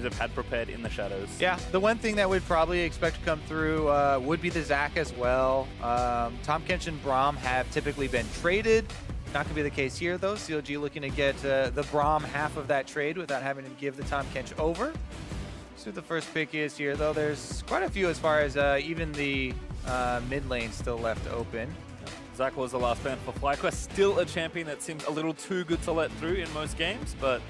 champions have had prepared in the shadows. Yeah, the one thing that we'd probably expect to come through would be the Zac as well. Tahm Kench and Braum have typically been traded. Not going to be the case here, though. CLG looking to get the Braum half of that trade without having to give the Tahm Kench over. So the first pick is here, though. There's quite a few as far as even the mid lane still left open. Zac was the last ban for FlyQuest. Still a champion that seems a little too good to let through in most games, but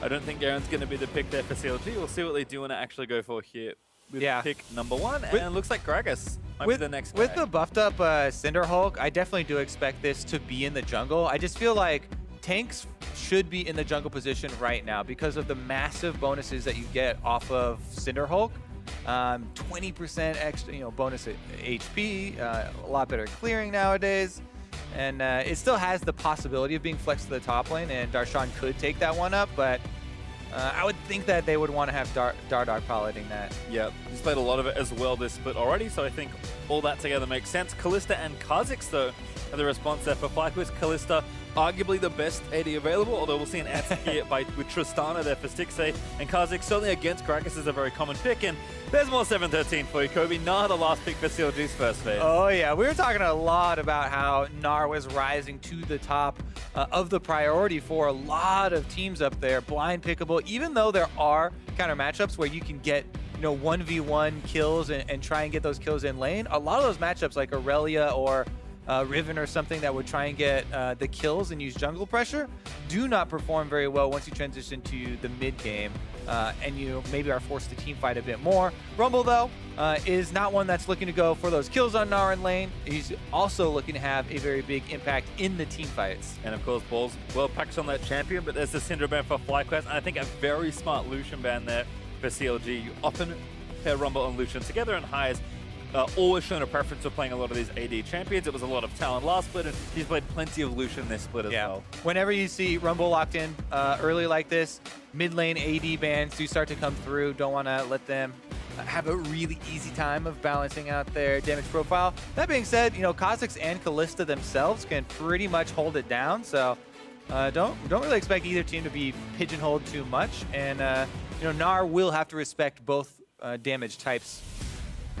I don't think Garen's going to be the pick there for CLG. We'll see what they do want to actually go for here with pick number 1. And it looks like Gragas might be the next guy. With the buffed up Cinder Hulk, I definitely do expect this to be in the jungle. I just feel like tanks should be in the jungle position right now because of the massive bonuses that you get off of Cinder Hulk. 20% extra, bonus HP, a lot better clearing nowadays, and it still has the possibility of being flexed to the top lane, and Darshan could take that one up, but I would think that they would want to have Dardark piloting that. Yeah, he's played a lot of it as well this split already, so I think all that together makes sense. Kalista and Kha'Zix, though, are the response there for FlyQuest. Kalista, arguably the best AD available, although we'll see an answer here with Tristana there for Stixxay, and Kha'Zix certainly against Gragas is a very common pick, and there's more 7-13 for you, Kobe. Gnar, the last pick for CLG's first phase. Oh yeah, we were talking a lot about how Gnar was rising to the top of the priority for a lot of teams up there, blind pickable, even though there are counter matchups where you can get 1v1 kills and try and get those kills in lane. A lot of those matchups like Aurelia or Riven or something that would try and get the kills and use jungle pressure do not perform very well once you transition to the mid game and you maybe are forced to team fight a bit more. Rumble, though, is not one that's looking to go for those kills on Gnar in lane. He's also looking to have a very big impact in the team fights. And of course, Ball's well packed on that champion, but there's the Syndra ban for FlyQuest, and I think a very smart Lucian ban there for CLG. You often pair Rumble and Lucian together, and High's always shown a preference for playing a lot of these AD champions. It was a lot of talent last split, and he's played plenty of Lucian this split as well. Whenever you see Rumble locked in early like this, mid lane AD bans do start to come through. Don't want to let them have a really easy time of balancing out their damage profile. That being said, Kha'Zix and Kalista themselves can pretty much hold it down, so don't really expect either team to be pigeonholed too much. And Gnar will have to respect both damage types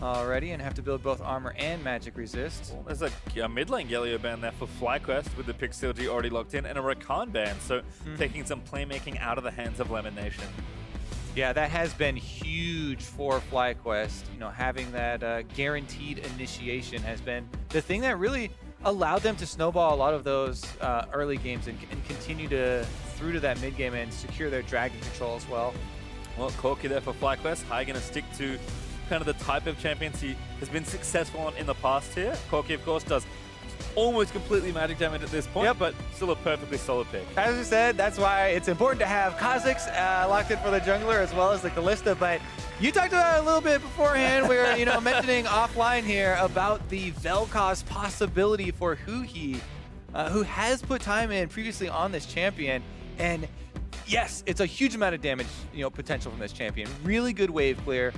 already and have to build both armor and magic resist. Well, there's a mid lane Galio ban there for FlyQuest with the pick CLG already locked in, and a Rakan ban, so taking some playmaking out of the hands of Lemon Nation. Yeah, that has been huge for FlyQuest. Having that guaranteed initiation has been the thing that really allowed them to snowball a lot of those early games and continue through to that mid game and secure their dragon control as well. Well, Corki there for FlyQuest. High going to stick to kind of the type of champions he has been successful on in the past here. Corki, of course, does almost completely magic damage at this point, but still a perfectly solid pick. As we said, that's why it's important to have Kha'Zix locked in for the jungler as well as the Kalista, but you talked about it a little bit beforehand. We were mentioning offline here about the Vel'Koz possibility for Huhi, who has put time in previously on this champion, and yes, it's a huge amount of damage, potential from this champion. Really good wave clear,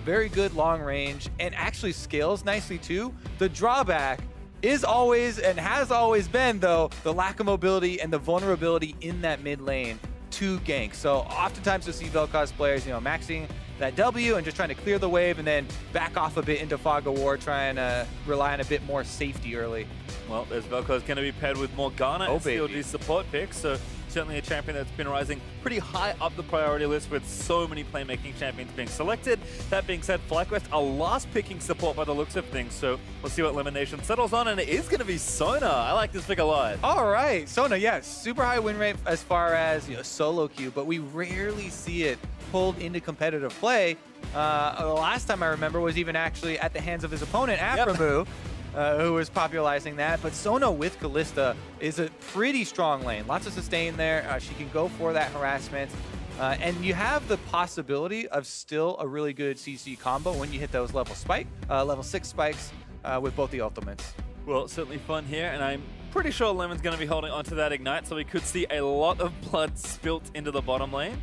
very good long range, and actually scales nicely too. The drawback is always and has always been, though, the lack of mobility and the vulnerability in that mid lane to gank. So oftentimes you'll see Vel'Koz players, maxing that W and just trying to clear the wave and then back off a bit into Fog of War, trying to rely on a bit more safety early. Well, there's Vel'Koz going to be paired with Morgana and CLG's support picks, so certainly a champion that's been rising pretty high up the priority list with so many playmaking champions being selected. That being said, FlyQuest are last picking support by the looks of things, so we'll see what Lemon Nation settles on, and it is going to be Sona. I like this pick a lot. All right, Sona, yes, super high win rate as far as solo queue, but we rarely see it pulled into competitive play. The last time I remember was even actually at the hands of his opponent, Aframu. Who was popularizing that. But Sona with Kalista is a pretty strong lane. Lots of sustain there. She can go for that harassment. And you have the possibility of still a really good CC combo when you hit those level 6 spikes with both the ultimates. Well, certainly fun here, and I'm pretty sure Lemon's going to be holding onto that Ignite, so we could see a lot of blood spilt into the bottom lane.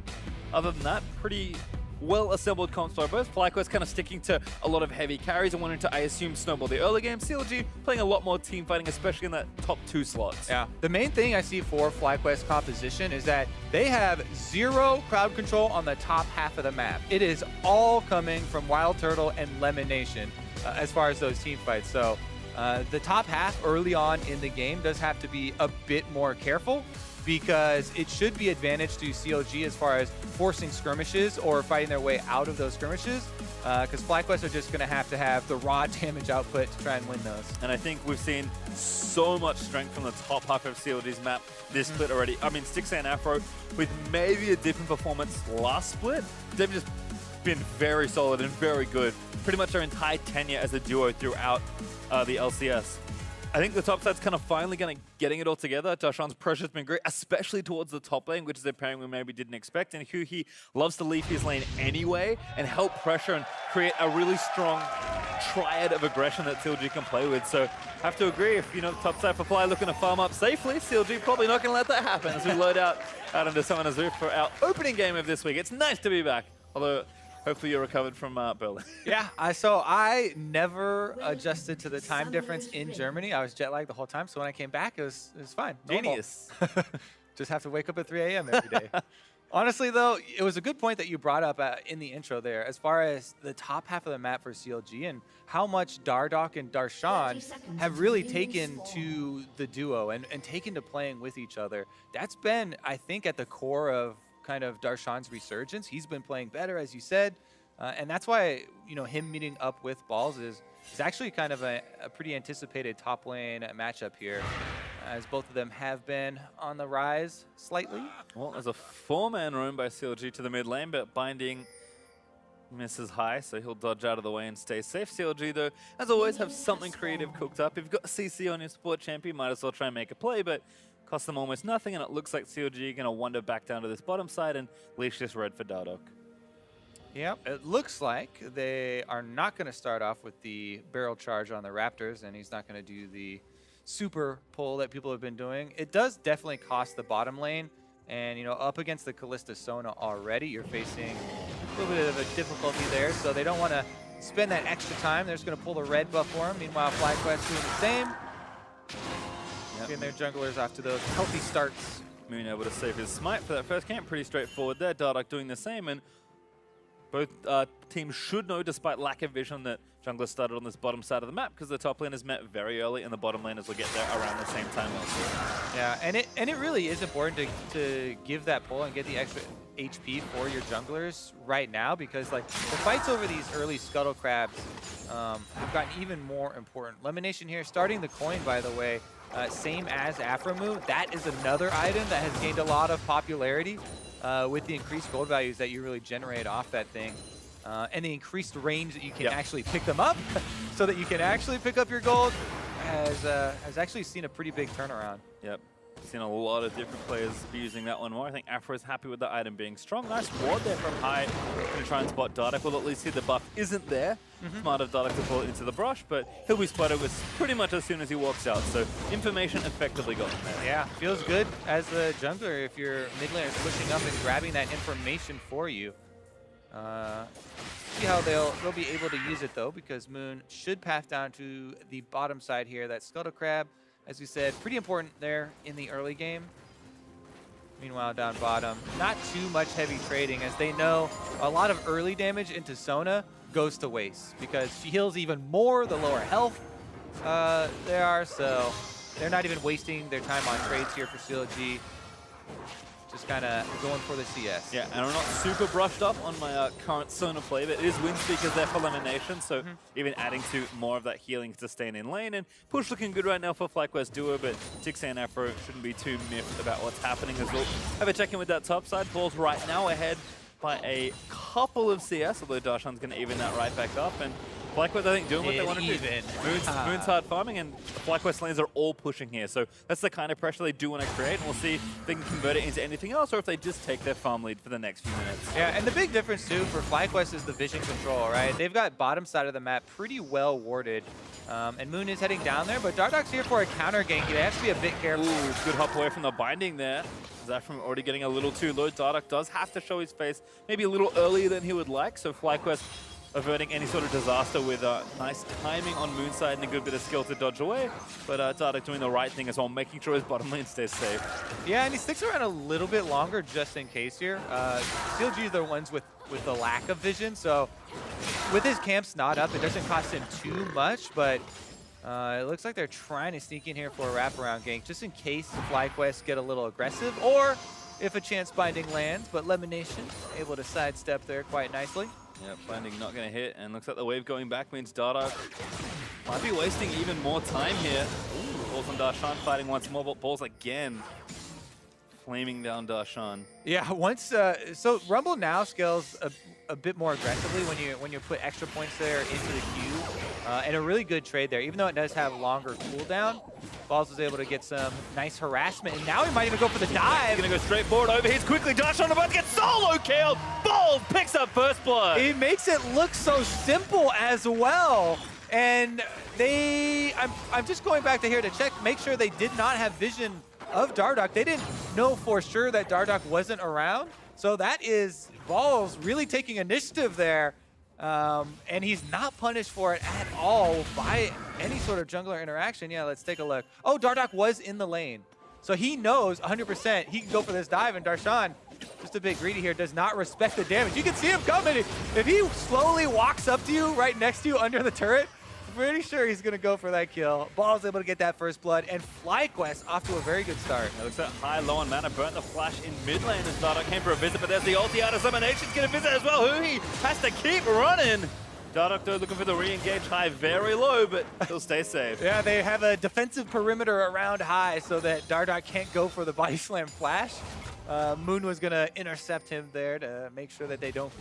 Other than that, pretty well-assembled comps by both. FlyQuest kind of sticking to a lot of heavy carries and wanting to, I assume, snowball the early game. CLG playing a lot more team fighting, especially in that top 2 slots. Yeah. The main thing I see for FlyQuest composition is that they have 0 crowd control on the top half of the map. It is all coming from Wild Turtle and Lemon Nation as far as those team fights. So the top half early on in the game does have to be a bit more careful, because it should be advantage to CLG as far as forcing skirmishes or fighting their way out of those skirmishes, because FlyQuest are just going to have the raw damage output to try and win those. And I think we've seen so much strength from the top half of CLG's map this split already. I mean, Stixxay and Afro, with maybe a dip in performance last split, they've just been very solid and very good pretty much their entire tenure as a duo throughout the LCS. I think the top side's kind of finally getting it all together. Darshan's pressure's been great, especially towards the top lane, which is a pairing we maybe didn't expect. And Huhi loves to leave his lane anyway and help pressure and create a really strong triad of aggression that CLG can play with. So I have to agree, if top side for Fly looking to farm up safely, CLG probably not going to let that happen as we load out into Summoner's Rift for our opening game of this week. It's nice to be back, although hopefully you're recovered from Berlin. Yeah, so I never adjusted to the time difference in Germany. I was jet lagged the whole time, so when I came back, it was fine. Genius. Just have to wake up at 3 a.m. every day. Honestly, though, it was a good point that you brought up in the intro there, as far as the top half of the map for CLG and how much Dardoch and Darshan have really taken to the duo and taken to playing with each other. That's been, I think, at the core of kind of Darshan's resurgence. He's been playing better, as you said, and that's why him meeting up with Balls is actually kind of a pretty anticipated top lane matchup here, as both of them have been on the rise slightly. Well, there's a 4-man roam by CLG to the mid lane, but Binding misses high, so he'll dodge out of the way and stay safe. CLG, though, as always, have something creative cooked up. If you've got a CC on your support champion, might as well try and make a play, but cost them almost nothing, and it looks like CLG are going to wander back down to this bottom side and leash this red for Dardoch. Yep, it looks like they are not going to start off with the barrel charge on the Raptors, and he's not going to do the super pull that people have been doing. It does definitely cost the bottom lane, and up against the Kalista Sona already, you're facing a little bit of a difficulty there, so they don't want to spend that extra time. They're just going to pull the red buff for him. Meanwhile, FlyQuest doing the same. Getting their junglers off to those healthy starts. Moon able to save his smite for that first camp. Pretty straightforward there. Dardoch doing the same, and both teams should know, despite lack of vision, that jungler started on this bottom side of the map, because the top lane is met very early and the bottom laners will get there around the same time also. Yeah, and it really is important to give that pull and get the extra HP for your junglers right now, because the fights over these early Scuttle Crabs have gotten even more important. Lemonation here starting the coin, by the way. Same as Afromu. That is another item that has gained a lot of popularity with the increased gold values that you really generate off that thing. And the increased range that you can actually pick them up so that you can actually pick up your gold has actually seen a pretty big turnaround. Yep. Seen a lot of different players be using that one more. I think Afro's happy with the item being strong. Nice ward there from High. Going to try and spot Dardoch. Well, at least see the buff isn't there. Smart of Dardoch to pull it into the brush, but he'll be spotted with pretty much as soon as he walks out. So information effectively gotten there. Yeah, feels good as the jungler if your mid laner is pushing up and grabbing that information for you. See how they'll be able to use it though, because Moon should path down to the bottom side here. That Scuttle Crab, as we said, pretty important there in the early game. Meanwhile, down bottom, not too much heavy trading, as they know a lot of early damage into Sona goes to waste, because she heals even more the lower health they are, so they're not even wasting their time on trades here for CLG. Just kind of going for the CS. Yeah, and I'm not super brushed up on my current Sona play, but it is Wind Speakers there for elimination, so even adding to more of that healing to staying in lane. And push looking good right now for FlyQuest Duo, but Stixxay and Afro shouldn't be too miffed about what's happening as well. Have a check in with that top side. Ball's right now ahead by a couple of CS, although Darshan's going to even that right back up. And FlyQuest, I think, doing what they want to do. Moon's hard farming, and FlyQuest lanes are all pushing here. So that's the kind of pressure they do want to create, and we'll see if they can convert it into anything else, or if they just take their farm lead for the next few minutes. Yeah, and the big difference, too, for FlyQuest is the vision control, right? They've got bottom side of the map pretty well warded, and Moon is heading down there, but Dardoch's here for a counter gank. They have to be a bit careful. Ooh, good hop away from the binding there. Zaphram already getting a little too low. Dardoch does have to show his face maybe a little earlier than he would like, so FlyQuest averting any sort of disaster with nice timing on Moonside and a good bit of skill to dodge away. But Dardoch doing the right thing as well, making sure his bottom lane stays safe. Yeah, and he sticks around a little bit longer just in case here. CLG are the ones with the lack of vision, so with his camps not up, it doesn't cost him too much, but it looks like they're trying to sneak in here for a wraparound gank just in case FlyQuest get a little aggressive or if a chance binding lands, but Lemonation able to sidestep there quite nicely. Yep, Binding not going to hit, and looks like the wave going back means Dardoch might be wasting even more time here. Ooh, balls on Darshan fighting once more, but balls again. Flaming down Darshan. Yeah, once so Rumble now scales a bit more aggressively when you put extra points there into the queue, and a really good trade there. Even though it does have longer cooldown, Balls was able to get some nice harassment, and now he might even go for the dive. He's gonna go straight forward, overheats quickly. Darshan about to get solo killed. Balls picks up first blood. It makes it look so simple as well. And I'm just going back to here to check, make sure they did not have vision of Dardoch. They didn't know for sure that Dardoch wasn't around. So that is Balls really taking initiative there. And he's not punished for it at all by any sort of jungler interaction. Yeah, let's take a look. Oh, Dardoch was in the lane. So he knows 100% he can go for this dive, and Darshan, just a bit greedy here, does not respect the damage. You can see him coming. If he slowly walks up to you right next to you under the turret, pretty sure he's going to go for that kill. Ball's able to get that first blood, and FlyQuest off to a very good start. It looks like high, low on mana, burnt the flash in mid lane as Dardoch came for a visit, but there's the ulti out of Summonation's going to visit as well. Huhi has to keep running. Dardoch though looking for the re-engage high, very low, but he'll stay safe. Yeah, they have a defensive perimeter around high so that Dardoch can't go for the body slam flash. Moon was going to intercept him there to make sure that they don't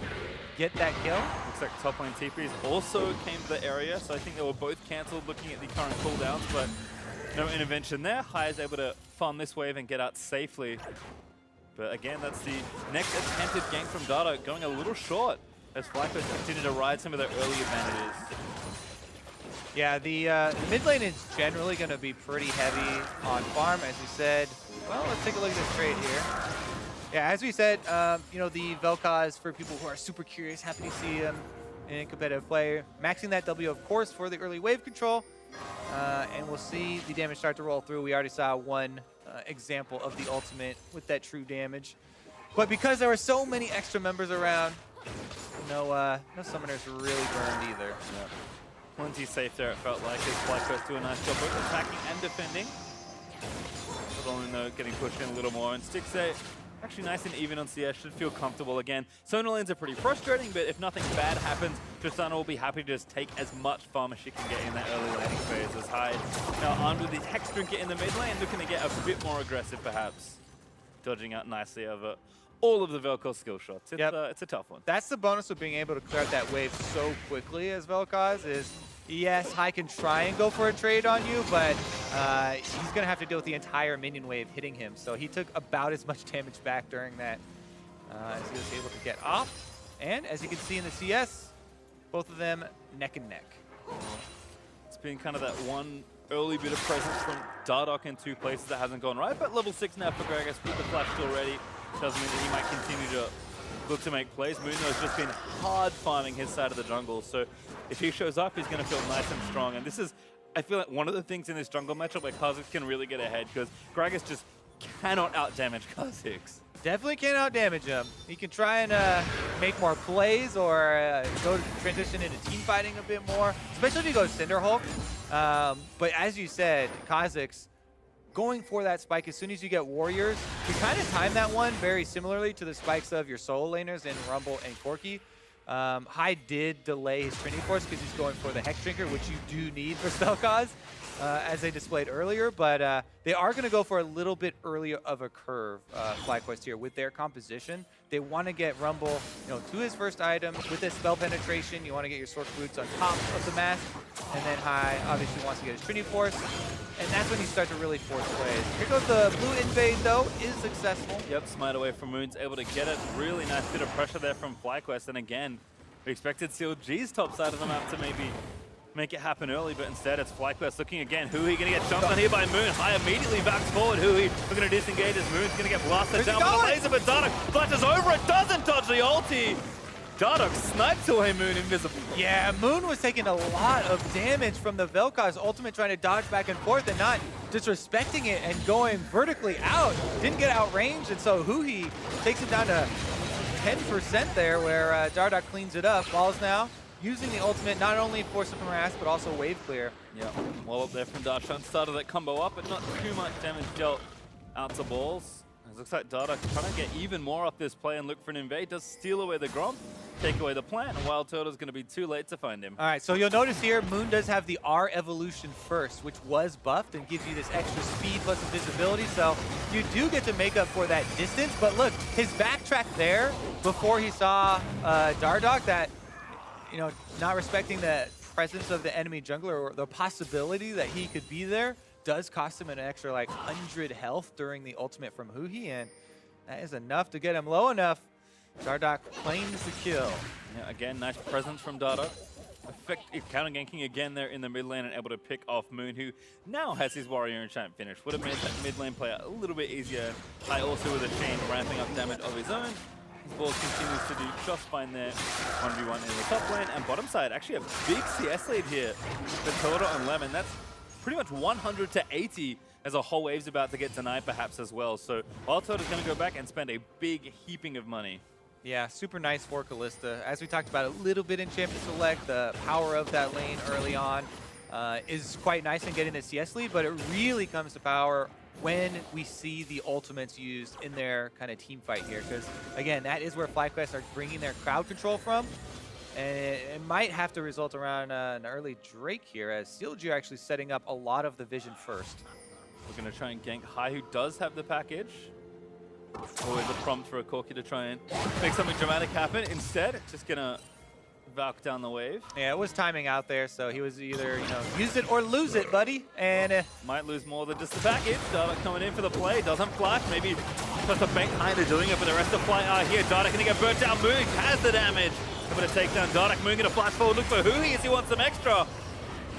get that kill. Looks like top lane TPs also came to the area, so I think they were both cancelled looking at the current cooldowns, but no intervention there. High is able to farm this wave and get out safely. But again, that's the next attempted gank from Dardoch, going a little short as FlyQuest continue to ride some of their early advantages. Yeah, the mid lane is generally going to be pretty heavy on farm, as we said. Well, let's take a look at this trade here. Yeah, as we said, you know, the Vel'Koz, for people who are super curious, happy to see him in competitive play. Maxing that W, of course, for the early wave control. And we'll see the damage start to roll through. We already saw one example of the ultimate with that true damage. But because there were so many extra members around, no summoners really burned either. Yeah. Plenty safe there, it felt like, as FlyQuest do a nice job both attacking and defending. But only though getting pushed in a little more, and Stixxay actually nice and even on CS, should feel comfortable again. Zona lanes are pretty frustrating, but if nothing bad happens, Tristana will be happy to just take as much farm as she can get in that early laning phase as Hyde. Now armed with his Hex Trinket in the mid lane, looking to get a bit more aggressive perhaps. Dodging out nicely over all of the Vel'Koz skill shots. It's a tough one. That's the bonus of being able to clear out that wave so quickly as Vel'Koz is, yes, Hyde can try and go for a trade on you, but he's going to have to deal with the entire minion wave hitting him. So he took about as much damage back during that as he was able to get off. And as you can see in the CS, both of them neck and neck. It's been kind of that one early bit of presence from Dardoch in two places that hasn't gone right, but level 6 now for Gragas with the flash already. Doesn't mean that he might continue to look to make plays. Muno has just been hard farming his side of the jungle, so if he shows up, he's going to feel nice and strong. And this is, I feel like, one of the things in this jungle matchup where Kha'Zix can really get ahead, because Gragas just cannot out-damage Kha'Zix. Definitely can't out-damage him. He can try and make more plays or go transition into team fighting a bit more, especially if he goes Cinderhulk. But as you said, Kha'Zix, going for that spike as soon as you get warriors, you kind of time that one very similarly to the spikes of your solo laners in Rumble and Corki. Hyde did delay his Trinity Force because he's going for the Hex Drinker, which you do need for Spellcause, as they displayed earlier, but they are going to go for a little bit earlier of a curve, FlyQuest here, with their composition. They want to get Rumble, to his first item with his spell penetration. You want to get your Sword Boots on top of the mask, and then Hyde obviously wants to get his Trinity Force, and that's when you start to really force plays. Here goes the blue invade, though, is successful. Yep, smite away from Moon's able to get it. Really nice bit of pressure there from FlyQuest, and again, we expected CLG's top side of the map to maybe make it happen early, but instead it's FlyQuest looking again. Huhi gonna get jumped on here by Moon. High immediately backs forward. Huhi looking to disengage as Moon's gonna get blasted down with a laser, but Dardoch flashes over it, doesn't dodge the ulti. Dardoch snipes away Moon invisible. Yeah, Moon was taking a lot of damage from the Vel'Koz ultimate, trying to dodge back and forth and not disrespecting it and going vertically out. Didn't get outranged, and so Huhi takes it down to 10% there, where Dardoch cleans it up. Balls now using the ultimate, not only force up harass, but also wave clear. Yeah, well up there from Darshan. Started that combo up, but not too much damage dealt out to Balls. It looks like Dardoch trying to get even more off this play and look for an invade. Does steal away the Gromp, take away the plant, and Wild Turtle's going to be too late to find him. All right, so you'll notice here, Moon does have the R evolution first, which was buffed and gives you this extra speed plus invisibility, so you do get to make up for that distance. But look, his backtrack there before he saw Dardoch, that, you know, not respecting the presence of the enemy jungler or the possibility that he could be there, does cost him an extra like 100 health during the ultimate from Huhi, and that is enough to get him low enough. Dardoch claims the kill. Yeah, again, nice presence from Dardoch. Effective counter ganking again there in the mid lane and able to pick off Moon, who now has his Warrior Enchant finished. Would have made that mid lane play a little bit easier. High also with a chain ramping up damage of his own. His Balls continues to do just fine there. 1v1 in the top lane and bottom side. Actually a big CS lead here for Torta on Lemon. That's pretty much 100 to 80 as a whole wave's about to get denied perhaps as well. So Wild Torta's going to go back and spend a big heaping of money. Yeah, super nice for Kalista. As we talked about a little bit in Champion Select, the power of that lane early on is quite nice in getting the CS lead, but it really comes to power when we see the ultimates used in their kind of team fight here. Because, again, that is where FlyQuest are bringing their crowd control from. And it might have to result around an early Drake here, as CLG are actually setting up a lot of the vision first. We're going to try and gank High, who does have the package. Always a prompt for a Corki to try and make something dramatic happen. Instead, just going to Valk down the wave. Yeah, it was timing out there, so he was either, you know, use it or lose it, buddy. And might lose more than just the package. Dardoch coming in for the play, doesn't flash. Maybe just a bank kind of doing it, but the rest of Fly are here. Dardoch going to get burnt down. Moon has the damage. Able to take down Dardoch. Moon going to flash forward, look for Huhi as he wants some extra.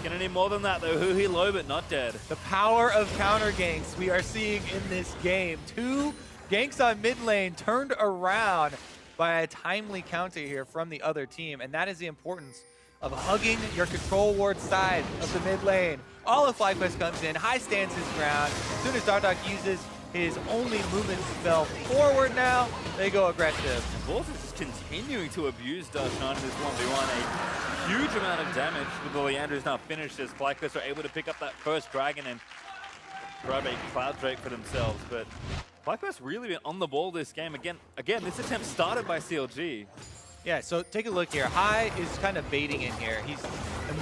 Gonna need more than that though. Huhi low, but not dead. The power of counter ganks we are seeing in this game. 2 ganks on mid lane turned around by a timely counter here from the other team, and that is the importance of hugging your control ward side of the mid lane. All of FlyQuest comes in, High stands his ground. As soon as Dardoch uses his only movement spell forward now, they go aggressive. And Balls is just continuing to abuse Darshan in this 1v1. A huge amount of damage with the Leanders now finished as FlyQuest are able to pick up that first dragon and grab a Cloud Drake for themselves. But FlyQuest really been on the ball this game. Again, this attempt started by CLG. Yeah, so take a look here. High is kind of baiting in here. He's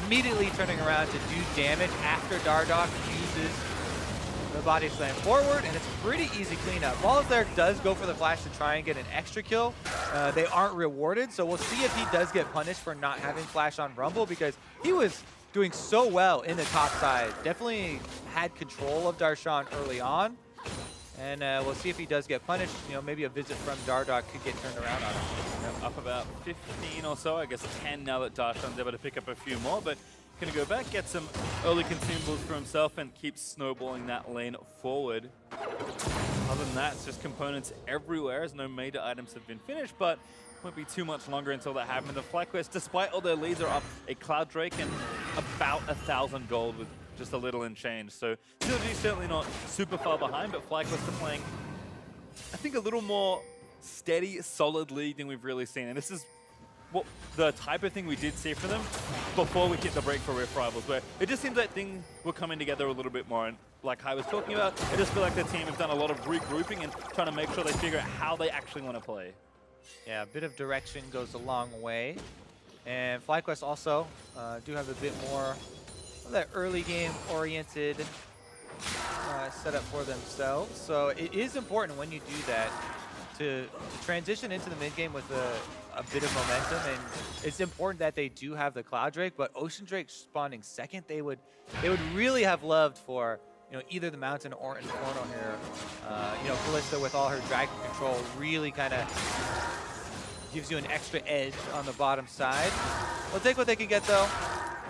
immediately turning around to do damage after Dardoch uses the body slam forward, and it's a pretty easy cleanup. Balls there does go for the flash to try and get an extra kill. They aren't rewarded, so we'll see if he does get punished for not having flash on Rumble, because he was doing so well in the top side. Definitely had control of Darshan early on. And we'll see if he does get punished. You know, maybe a visit from Dardoch could get turned around on him. Yep, up about 15 or so, I guess 10 now that Darshan's able to pick up a few more, but gonna go back, get some early consumables for himself and keep snowballing that lane forward. Other than that, it's just components everywhere as no major items have been finished, but won't be too much longer until that happens. The FlyQuest, despite all their leads, are up a Cloud Drake and about 1,000 gold with just a little in change. So CLG certainly not super far behind, but FlyQuest are playing, I think, a little more steady, solid league than we've really seen. And this is what the type of thing we did see from them before we hit the break for Rift Rivals, where it just seems like things were coming together a little bit more. And like I was talking about, I just feel like the team have done a lot of regrouping and trying to make sure they figure out how they actually want to play. Yeah, a bit of direction goes a long way. And FlyQuest also do have a bit more of that early game oriented setup for themselves. So it is important when you do that to transition into the mid game with a bit of momentum, and it's important that they do have the Cloud Drake, but Ocean Drake spawning second, they would really have loved for, you know, either the Mountain or Inferno here. You know, Kalista with all her dragon control really kind of gives you an extra edge on the bottom side. We'll take what they can get though.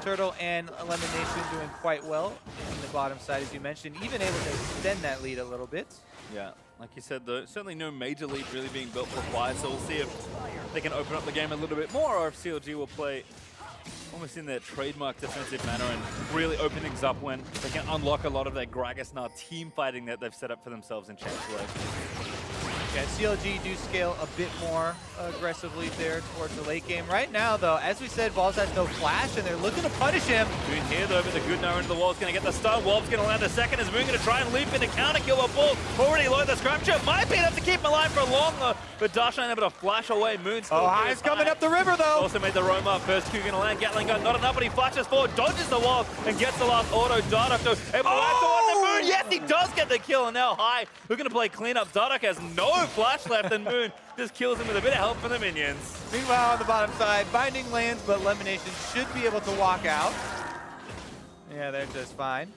Turtle and Elimination doing quite well in the bottom side, as you mentioned, even able to extend that lead a little bit. Yeah, like you said, though, certainly no major lead really being built for Fly, so we'll see if they can open up the game a little bit more, or if CLG will play almost in their trademark defensive manner and really open things up when they can unlock a lot of their Gragasnar team fighting that they've set up for themselves in Chancellor. Yeah, CLG do scale a bit more aggressively there towards the late game. Right now, though, as we said, Balls has no flash, and they're looking to punish him. Moon here, though, but the good Nara into the wall is going to get the stun. Wolf's going to land a second. Is Moon going to try and leap in the counter kill? But Ball already low. The scrap shot might be enough to keep him alive for long, though. But Darshan able to flash away. Moon still High's coming up the river, though. Also made the roam up. First Q going to land. Gatling gun, not enough, but he flashes forward, dodges the wall, and gets the last auto. Dardoch, though, able to act on the Moon. Yes, he does get the kill, and now High looking to play cleanup. Dardoch has no flash left, and Moon just kills him with a bit of help from the minions. Meanwhile, on the bottom side, Binding lands, but Elimination should be able to walk out. Yeah, they're just fine.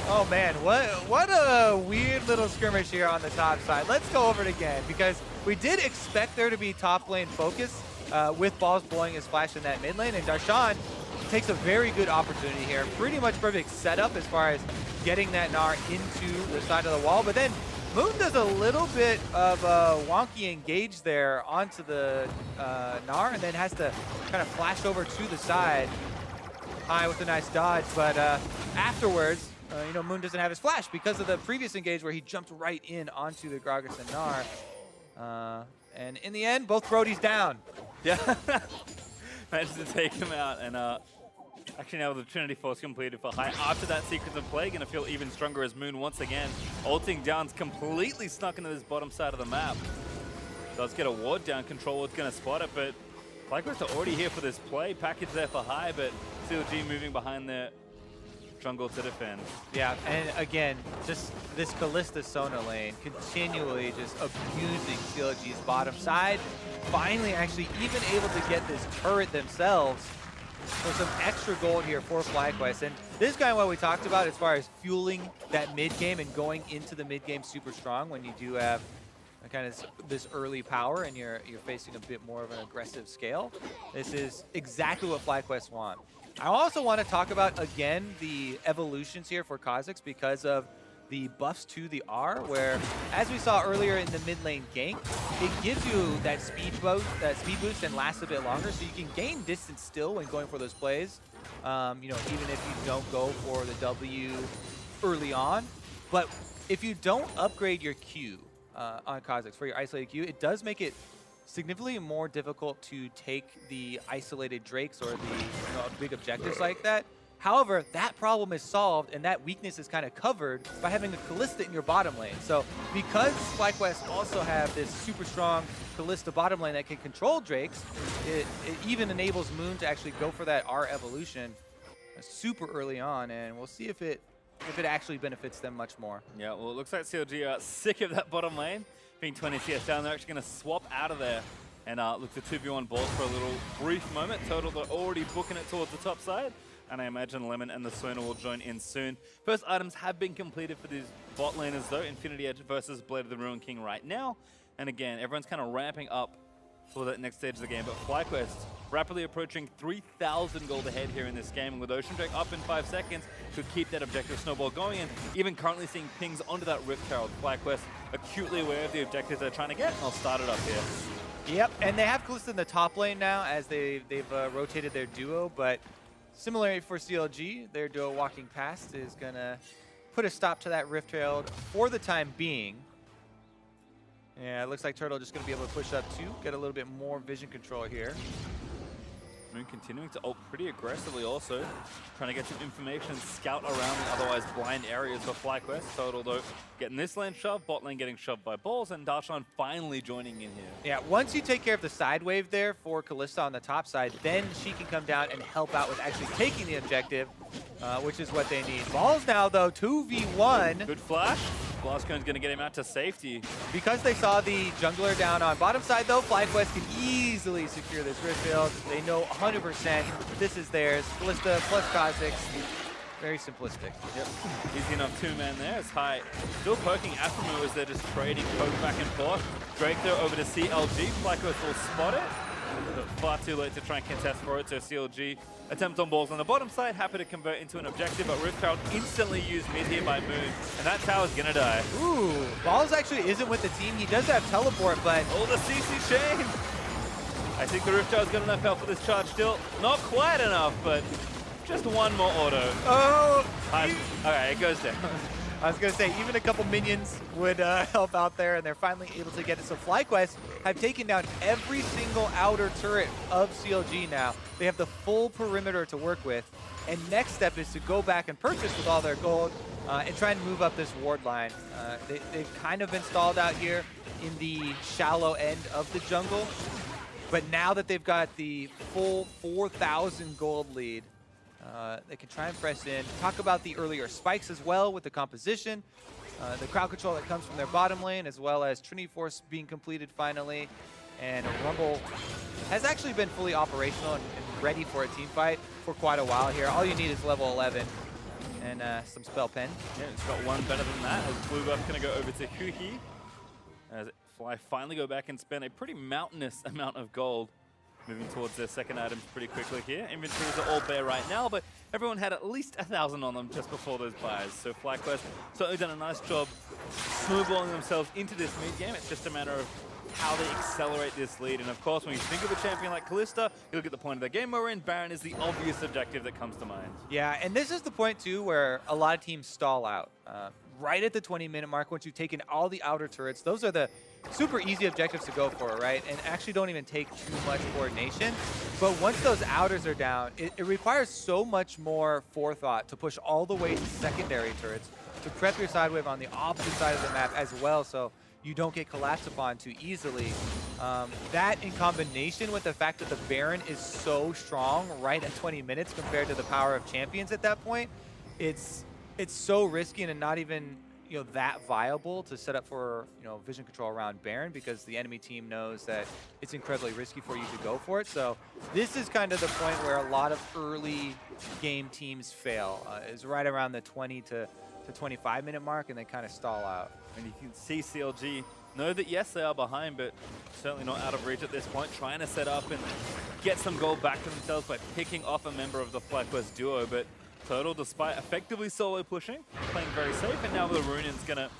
Oh man, what a weird little skirmish here on the top side. Let's go over it again, because we did expect there to be top lane focus with Balls blowing his flash in that mid lane, and Darshan takes a very good opportunity here. Pretty much perfect setup as far as getting that Gnar into the side of the wall, but then Moon does a little bit of a wonky engage there onto the Gnar, and then has to kind of flash over to the side. High with a nice dodge, but afterwards, you know, Moon doesn't have his flash because of the previous engage where he jumped right in onto the Gragas and Gnar. And in the end, both Brodies down. Yeah, managed to take him out, and actually now the Trinity Force completed for High. After that sequence of play, gonna feel even stronger as Moon once again ulting down's completely snuck into this bottom side of the map. Does get a ward down, Control Ward's gonna spot it, but FlyQuest are already here for this play. Package there for High, but CLG moving behind their jungle to defend. Yeah, and again, just this Kalista Sona lane continually just abusing CLG's bottom side. Finally actually even able to get this turret themselves. So some extra gold here for FlyQuest. And this is kind of what we talked about as far as fueling that mid game and going into the mid game super strong when you do have kind of this early power and you're facing a bit more of an aggressive scale. This is exactly what FlyQuest want. I also want to talk about, again, the evolutions here for Kha'Zix because of the buffs to the R, where, as we saw earlier in the mid lane gank, it gives you that speed boost and lasts a bit longer, so you can gain distance still when going for those plays. You know, even if you don't go for the W early on. But if you don't upgrade your Q on Kha'Zix for your isolated Q, it does make it significantly more difficult to take the isolated Drakes or the big objectives like that. However, that problem is solved and that weakness is kind of covered by having a Kalista in your bottom lane. So because FlyQuest also have this super strong Kalista bottom lane that can control Drakes, it even enables Moon to actually go for that R evolution super early on, and we'll see if it actually benefits them much more. Yeah, well, it looks like CLG are sick of that bottom lane. Being 20 CS down, they're actually going to swap out of there and look to 2v1 Balls for a little brief moment. Total, they're already booking it towards the top side, and I imagine Lemon and the Sona will join in soon. First items have been completed for these bot laners though. Infinity Edge versus Blade of the Ruined King right now. And again, everyone's kind of ramping up for that next stage of the game, but FlyQuest rapidly approaching 3,000 gold ahead here in this game, and with Ocean Drake up in 5 seconds, could keep that objective snowball going, and even currently seeing pings onto that Rift Herald. FlyQuest acutely aware of the objectives they're trying to get, and I'll start it up here. Yep, and they have Kalista in the top lane now as they've rotated their duo, but similarly for CLG, their duo walking past is going to put a stop to that Rift Herald for the time being. Yeah, it looks like Turtle just going to be able to push up too, get a little bit more vision control here. Moon continuing to ult pretty aggressively also, trying to get some information, scout around the otherwise blind areas for FlyQuest. Total though, getting this lane shoved, bot lane getting shoved by Balls, and Darshan finally joining in here. Yeah, once you take care of the side wave there for Kalista on the top side, then she can come down and help out with actually taking the objective, which is what they need. Balls now though, 2v1. Good flash. Blastcone's going to get him out to safety. Because they saw the jungler down on bottom side though, FlyQuest can easily secure this Rift Field. They know 100% this is theirs. Kalista plus Kha'Zix. Very simplistic. Yep. Easy enough two-man there. It's High. Still poking Aphromoo as they're just trading poke back and forth. Drake though over to CLG. FlyQuest will spot it. but far too late to try and contest for it. So CLG attempt on balls on the bottom side, happy to convert into an objective, but Riftchild instantly used mid here by Moon, and that tower's gonna die. Ooh, Balls actually isn't with the team. He does have teleport, but... Oh, the CC chain! I think the Riftchild's got enough help for this charge still. Not quite enough, but just one more auto. Oh! Okay, it goes down. I was going to say, even a couple minions would help out there, and they're finally able to get it. So FlyQuest have taken down every single outer turret of CLG now. They have the full perimeter to work with. And next step is to go back and purchase with all their gold and try and move up this ward line. They've kind of been stalled out here in the shallow end of the jungle. But now that they've got the full 4,000 gold lead, they can try and press in. Talk about the earlier spikes as well with the composition, the crowd control that comes from their bottom lane, as well as Trinity Force being completed finally. And Rumble has actually been fully operational and ready for a team fight for quite a while here. All you need is level 11 and some spell pen. Yeah, it's got one better than that, as Blue Buff going to go over to Huhi. As Fly finally go back and spend a pretty mountainous amount of gold. Moving towards their second items pretty quickly here. Inventories are all bare right now, but everyone had at least 1,000 on them just before those buys. So FlyQuest certainly done a nice job snowballing themselves into this mid game. It's just a matter of how they accelerate this lead. And of course, when you think of a champion like Kalista, you look at the point of the game we're in, Baron is the obvious objective that comes to mind. Yeah, and this is the point too where a lot of teams stall out. Right at the 20-minute mark, once you've taken all the outer turrets, those are the super easy objectives to go for, right? And actually don't even take too much coordination. But once those outers are down, it requires so much more forethought to push all the way to secondary turrets, to prep your side wave on the opposite side of the map as well, so you don't get collapsed upon too easily. That in combination with the fact that the Baron is so strong right at 20 minutes compared to the power of champions at that point, it's so risky and not even that viable to set up for vision control around Baron, because the enemy team knows that it's incredibly risky for you to go for it. So this is kind of the point where a lot of early game teams fail, is right around the 20 to 25 minute mark, and they kind of stall out. And you can see CLG know that yes, they are behind, but certainly not out of reach at this point, trying to set up and get some gold back to themselves by picking off a member of the FlyQuest duo. But Turtle, despite effectively solo pushing, playing very safe, and now the Runin's gonna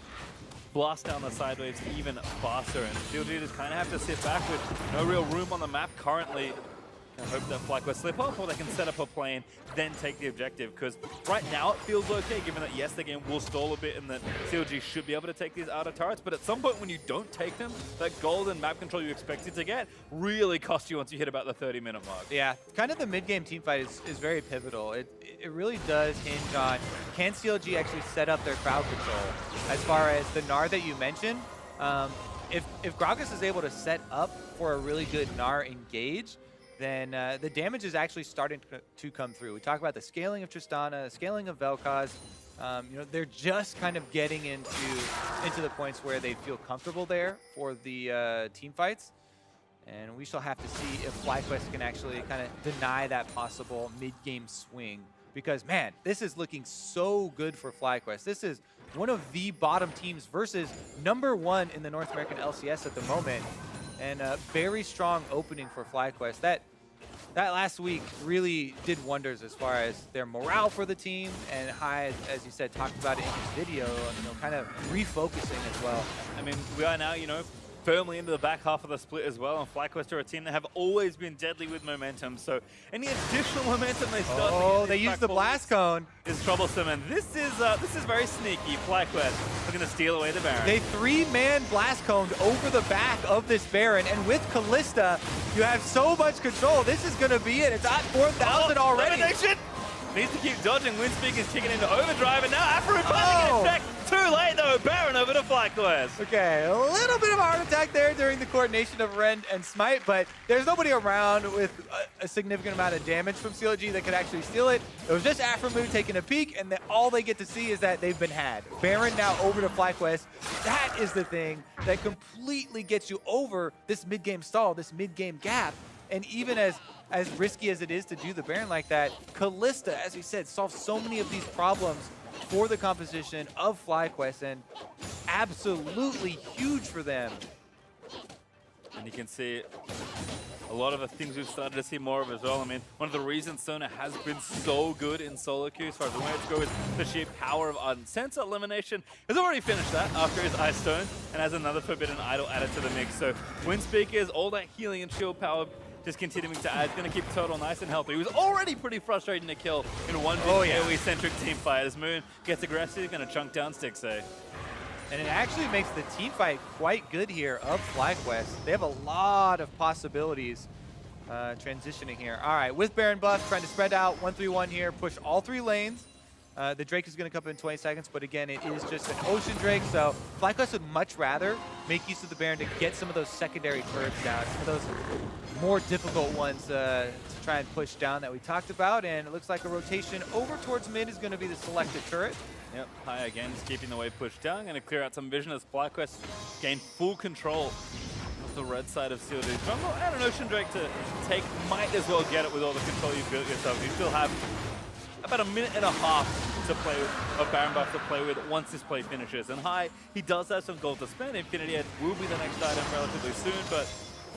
blast down the side waves even faster, and CLG just kind of have to sit back with no real room on the map currently. I hope that FlyQuest slip off, or they can set up a plane, then take the objective. Because right now it feels okay, given that yes, the game will stall a bit and that CLG should be able to take these outer turrets. But at some point when you don't take them, that golden map control you expected to get really costs you once you hit about the 30-minute mark. Yeah, kind of the mid-game teamfight is very pivotal. It really does hinge on, can CLG actually set up their crowd control? As far as the Gnar that you mentioned, if Gragas is able to set up for a really good Gnar engage, then the damage is actually starting to come through. We talk about the scaling of Tristana, the scaling of Vel'Koz. They're just kind of getting into the points where they feel comfortable there for the team fights. And we shall have to see if FlyQuest can actually kind of deny that possible mid-game swing. Because, man, this is looking so good for FlyQuest. This is one of the bottom teams versus #1 in the North American LCS at the moment. And a very strong opening for FlyQuest. That last week really did wonders as far as their morale for the team, and Hai, as you said, talked about it in his video, kind of refocusing as well. I mean, we are now, firmly into the back half of the split as well, and FlyQuest are a team that have always been deadly with momentum, so any additional momentum they start to get, they use the blast cone, is troublesome, and this is very sneaky. FlyQuest are going to steal away the Baron. They 3-man blast coned over the back of this Baron, and with Kalista, you have so much control. This is going to be it. It's at 4,000 already. Elimination! Needs to keep dodging. Windspeak is kicking into overdrive, and now Afro finally gets checked. Too late though, Baron over to FlyQuest. Okay, a little bit of a heart attack there during the coordination of Rend and Smite, but there's nobody around with a significant amount of damage from CLG that could actually steal it. It was just Afromu taking a peek, and all they get to see is that they've been had. Baron now over to FlyQuest. That is the thing that completely gets you over this mid-game stall, this mid-game gap. And even as risky as it is to do the Baron like that, Kalista, as we said, solves so many of these problems for the composition of FlyQuest, and absolutely huge for them. And you can see a lot of the things we've started to see more of as well. I mean, one of the reasons Sona has been so good in solo queue as far as the way to go is the sheer power of Ardent. Sense Elimination has already finished that after his Ice Stone and has another Forbidden Idol added to the mix. So Wind Speakers, all that healing and shield power just continuing to add, going to keep Turtle nice and healthy. He was already pretty frustrating to kill in one AoE-centric team fight. As Moon gets aggressive, going to chunk down Stixxay. And it actually makes the team fight quite good here of FlyQuest. They have a lot of possibilities transitioning here. All right, with Baron buff, trying to spread out 1-3-1 here, push all 3 lanes. The Drake is going to come in 20 seconds, but again, it is just an Ocean Drake, so FlyQuest would much rather make use of the Baron to get some of those secondary turrets down, some of those more difficult ones to try and push down that we talked about, and it looks like a rotation over towards mid is going to be the selected turret. Yep, High again, just keeping the wave pushed down. Going to clear out some vision as FlyQuest gain full control of the red side of CLG. Jungle and an Ocean Drake to take, might as well get it with all the control you've built yourself. You still have about a minute and a half to play with, of Baron buff to play with once this play finishes. And High, he does have some gold to spend. Infinity Edge will be the next item relatively soon, but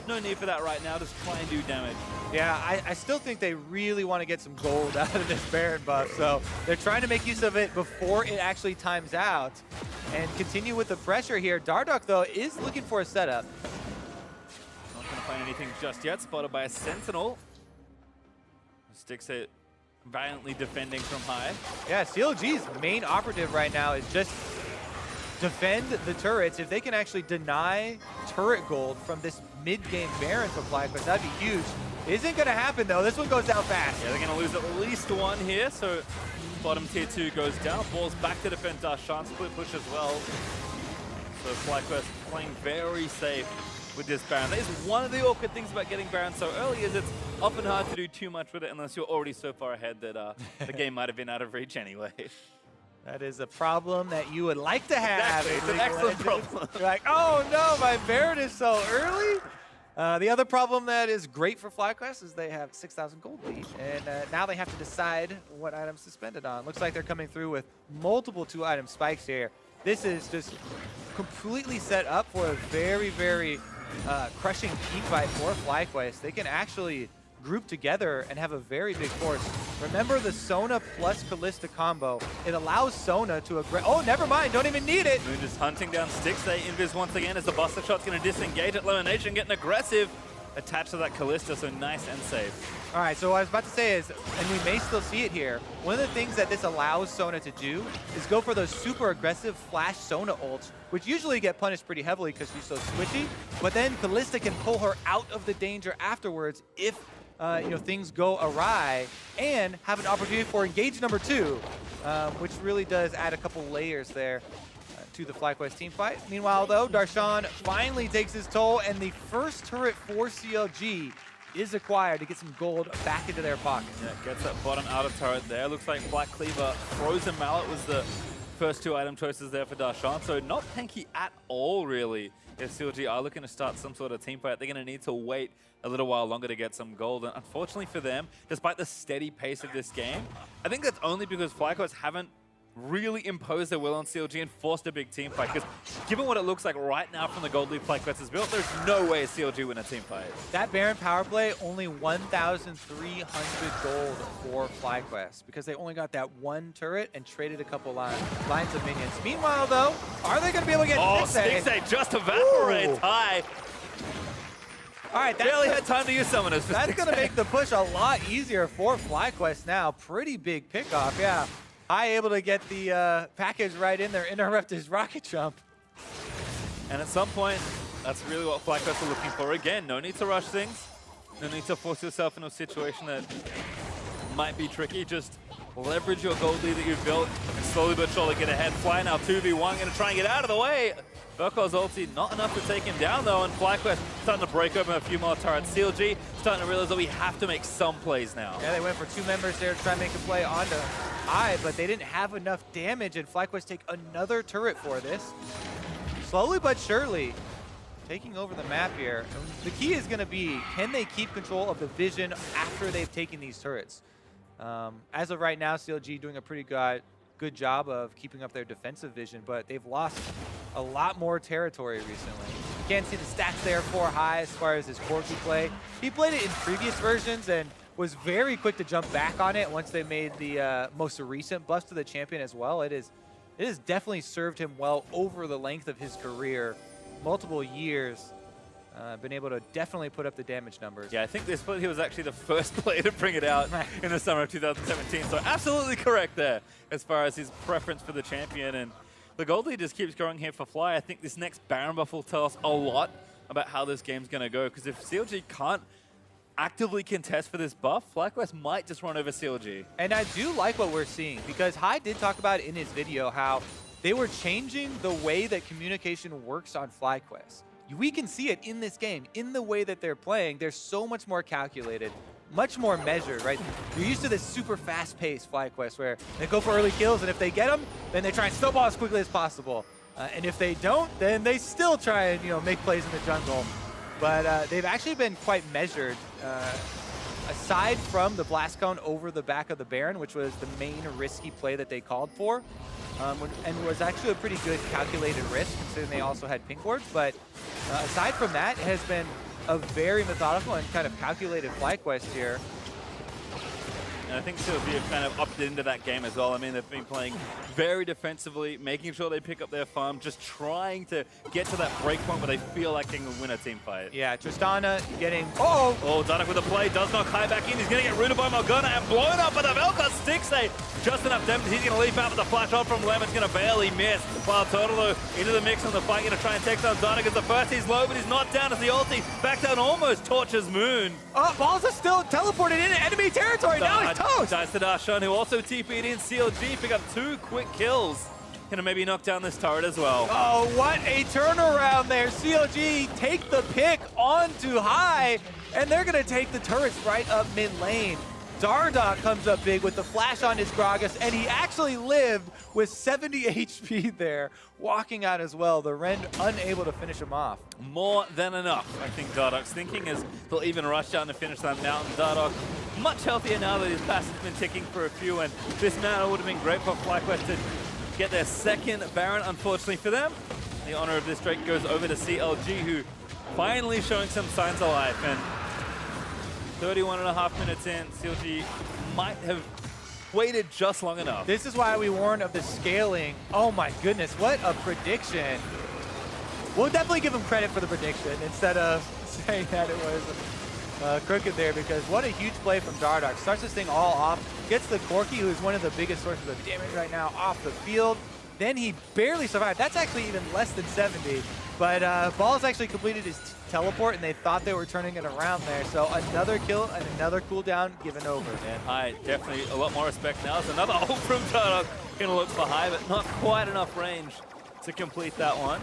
no need for that right now. Just try and do damage. Yeah, I still think they really want to get some gold out of this Baron buff, so they're trying to make use of it before it actually times out and continue with the pressure here. Dardoch, though, is looking for a setup. Not going to find anything just yet. Spotted by a Sentinel. Sticks it valiantly defending from High. Yeah, CLG's main operative right now is just defend the turrets. If they can actually deny turret gold from this mid-game Baron for FlyQuest, that'd be huge. Isn't going to happen, though. This one goes down fast. Yeah, they're going to lose at least one here, so bottom tier 2 goes down. Ball's back to defend Darshan. Split push as well. So FlyQuest playing very safe with this Baron. That is one of the awkward things about getting Baron so early, is it's often hard to do too much with it unless you're already so far ahead that the game might have been out of reach anyway. That is a problem that you would like to have. Exactly. It's an excellent problem. You're like, oh no, my Baron is so early. The other problem that is great for FlyQuest is they have 6,000 gold lead, and now they have to decide what items to spend it on. Looks like they're coming through with multiple 2-item spikes here. This is just completely set up for a very, very crushing team fight for FlyQuest. They can actually group together and have a very big force. Remember the Sona plus Kalista combo. It allows Sona to oh, never mind, don't even need it. Moon just hunting down Stixxay. Invis once again as the Buster Shot's going to disengage at Elimination, getting aggressive. Attached to that Kalista, so nice and safe. All right, so what I was about to say is, and we may still see it here, one of the things that this allows Sona to do is go for those super aggressive flash Sona ults, which usually get punished pretty heavily because she's so squishy, but then Kalista can pull her out of the danger afterwards if things go awry, and have an opportunity for engage number 2, which really does add a couple layers there to the FlyQuest team fight. Meanwhile, though, Darshan finally takes his toll, and the first turret for CLG is acquired to get some gold back into their pocket. Yeah, gets that bottom outer turret there. Looks like Black Cleaver, Frozen Mallet was the first 2-item choices there for Darshan, so not tanky at all, really. If CLG are looking to start some sort of team fight, they're going to need to wait a little while longer to get some gold. And unfortunately for them, despite the steady pace of this game, I think that's only because FlyQuest haven't really imposed their will on CLG and forced a big team fight. Because given what it looks like right now from the gold lead FlyQuest has built, there's no way CLG win a team fight. That Baron power play, only 1,300 gold for FlyQuest because they only got that one turret and traded a couple lines of minions. Meanwhile, though, are they going to be able to get Stixxay just evaporates. High. All right, barely had time to use summoners. That's going to make the push a lot easier for FlyQuest now. Pretty big pickoff, yeah. High able to get the package right in there, interrupt his rocket jump. And at some point, that's really what FlyQuest are looking for. Again, no need to rush things. No need to force yourself into a situation that might be tricky. Just leverage your gold lead that you've built and slowly but surely get ahead. Fly now 2v1, going to try and get out of the way. Velkoz's ulti, not enough to take him down though, and FlyQuest starting to break open a few more turrets. CLG starting to realize that we have to make some plays now. Yeah, they went for 2 members there to try and make a play onto High, but they didn't have enough damage, and FlyQuest take another turret for this. Slowly but surely, taking over the map here. The key is going to be, can they keep control of the vision after they've taken these turrets? As of right now, CLG doing a pretty good job of keeping up their defensive vision, but they've lost a lot more territory recently. can't see the stats there for High as far as his Corki play. He played it in previous versions and was very quick to jump back on it once they made the most recent buff to the champion as well. It has definitely served him well over the length of his career, multiple years. Been able to definitely put up the damage numbers. Yeah, I think this split he was actually the first player to bring it out in the summer of 2017. So absolutely correct there as far as his preference for the champion. And the gold lead just keeps growing here for Fly. I think this next Baron buff will tell us a lot about how this game's going to go. Because if CLG can't actively contest for this buff, FlyQuest might just run over CLG. And I do like what we're seeing because High did talk about in his video how they were changing the way that communication works on FlyQuest. We can see it in this game, in the way that they're playing. They're so much more calculated, much more measured, right? You're used to this super fast-paced FlyQuest where they go for early kills, and if they get them, then they try and snowball as quickly as possible. And if they don't, then they still try and make plays in the jungle. But they've actually been quite measured. Aside from the blast cone over the back of the Baron, which was the main risky play that they called for, and was actually a pretty good calculated risk considering they also had pink wards. But aside from that, it has been a very methodical and kind of calculated FlyQuest here. And I think CLG have kind of opted into that game as well. I mean, they've been playing very defensively, making sure they pick up their farm, just trying to get to that break point where they feel like they can win a team fight. Yeah, Tristana getting... Oh, Dardoch with a play, does knock High back in. He's going to get rooted by Morgana and blown up by the Vel'Koz Stixxay. Just enough damage. He's going to leap out, but the flash on from Lemon's going to barely miss. While Turtle, though, into the mix on the fight, going to try and take down Dardoch as the first. He's low, but he's not down as the ulti. Back down almost torches Moon. Oh, Balls are still teleported into enemy territory. Now he's toast. Dies to Darshan, who also TP'd in. CLG pick up 2 quick kills. Gonna maybe knock down this turret as well. Oh, what a turnaround there. CLG take the pick onto High, and they're gonna take the turrets right up mid lane. Dardoch comes up big with the flash on his Gragas, and he actually lived with 70 HP there, walking out as well. The Ren unable to finish him off. More than enough, I think Dardoch's thinking, as they'll even rush down to finish that mountain. Dardoch much healthier now that his pass has been ticking for a few, and this mountain would have been great for FlyQuest to get their second Baron, unfortunately for them. The honor of this Drake goes over to CLG, who finally showing some signs of life. And 31.5 minutes in, CLG might have waited just long enough. This is why we warn of the scaling. Oh my goodness, what a prediction. We'll definitely give him credit for the prediction instead of saying that it was crooked there, because what a huge play from Dardoch. Starts this thing all off, gets the Corki, who's one of the biggest sources of damage right now, off the field. Then he barely survived. That's actually even less than 70. But Balls actually completed his teleport, and they thought they were turning it around there. So another kill and another cooldown given over. And High, definitely a lot more respect now. It's another ult from Dardoch. Gonna look for High, but not quite enough range to complete that one.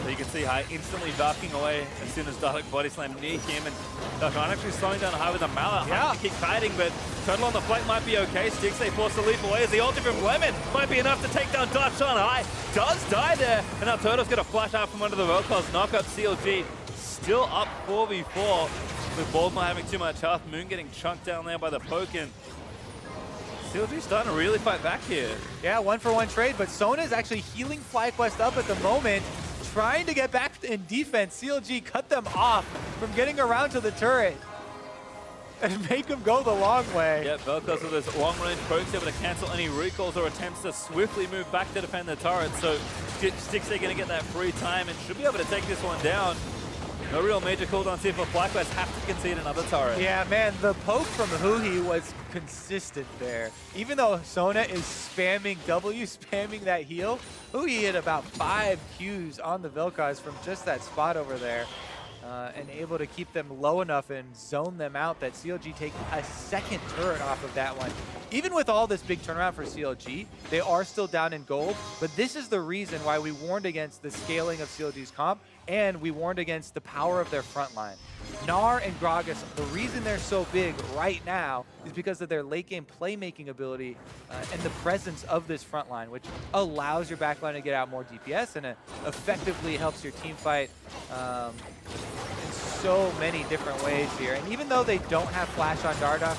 So you can see High instantly backing away as soon as Dardoch body slam near him, and Darshan actually slowing down High with a mallet. Yeah. High to keep fighting, but Turtle on the flank might be okay. Stixxay forced to leap away as the ulti from Lemon might be enough to take down Darshan. High does die there, and now Turtle's gonna flash out from under the Vel'Koz, knock up CLG. Still up 4v4 with Balls not having too much health. Moon getting chunked down there by the poke, and CLG starting to really fight back here. Yeah, 1-for-1 trade, but Sona's actually healing FlyQuest up at the moment, trying to get back in defense. CLG cut them off from getting around to the turret and make them go the long way. Yeah, Vel'Koz with his long-range pokes able to cancel any recalls or attempts to swiftly move back to defend the turret. So Stixxay going to get that free time and should be able to take this one down. No real major cooldowns here for FlyQuest. Have to concede another turret. Yeah, man, the poke from Huhi was consistent there. Even though Sona is spamming W, spamming that heal, Huhi hit about 5 Qs on the Vel'Koz from just that spot over there. And able to keep them low enough and zone them out that CLG take a second turret off of that one. Even with all this big turnaround for CLG, they are still down in gold, but this is the reason why we warned against the scaling of CLG's comp, and we warned against the power of their front line. Gnar and Gragas, the reason they're so big right now is because of their late game playmaking ability and the presence of this front line, which allows your backline to get out more DPS and effectively helps your team fight in so many different ways here. And even though they don't have flash on Dardoch,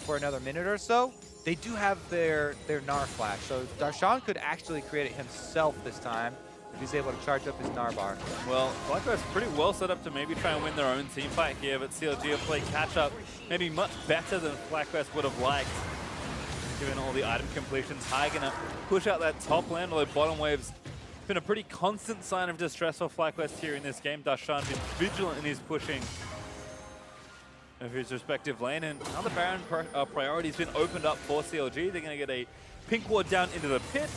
for another minute or so, they do have their Gnar flash. So Darshan could actually create it himself this time. if he's able to charge up his Narbar. Well, FlyQuest pretty well set up to maybe try and win their own team fight here, but CLG have played catch-up maybe much better than FlyQuest would have liked, given all the item completions. High gonna push out that top lane, although bottom wave's been a pretty constant sign of distress for FlyQuest here in this game. Darshan been vigilant in his pushing of his respective lane, and now the Baron priority has been opened up for CLG. They're going to get a pink ward down into the pit,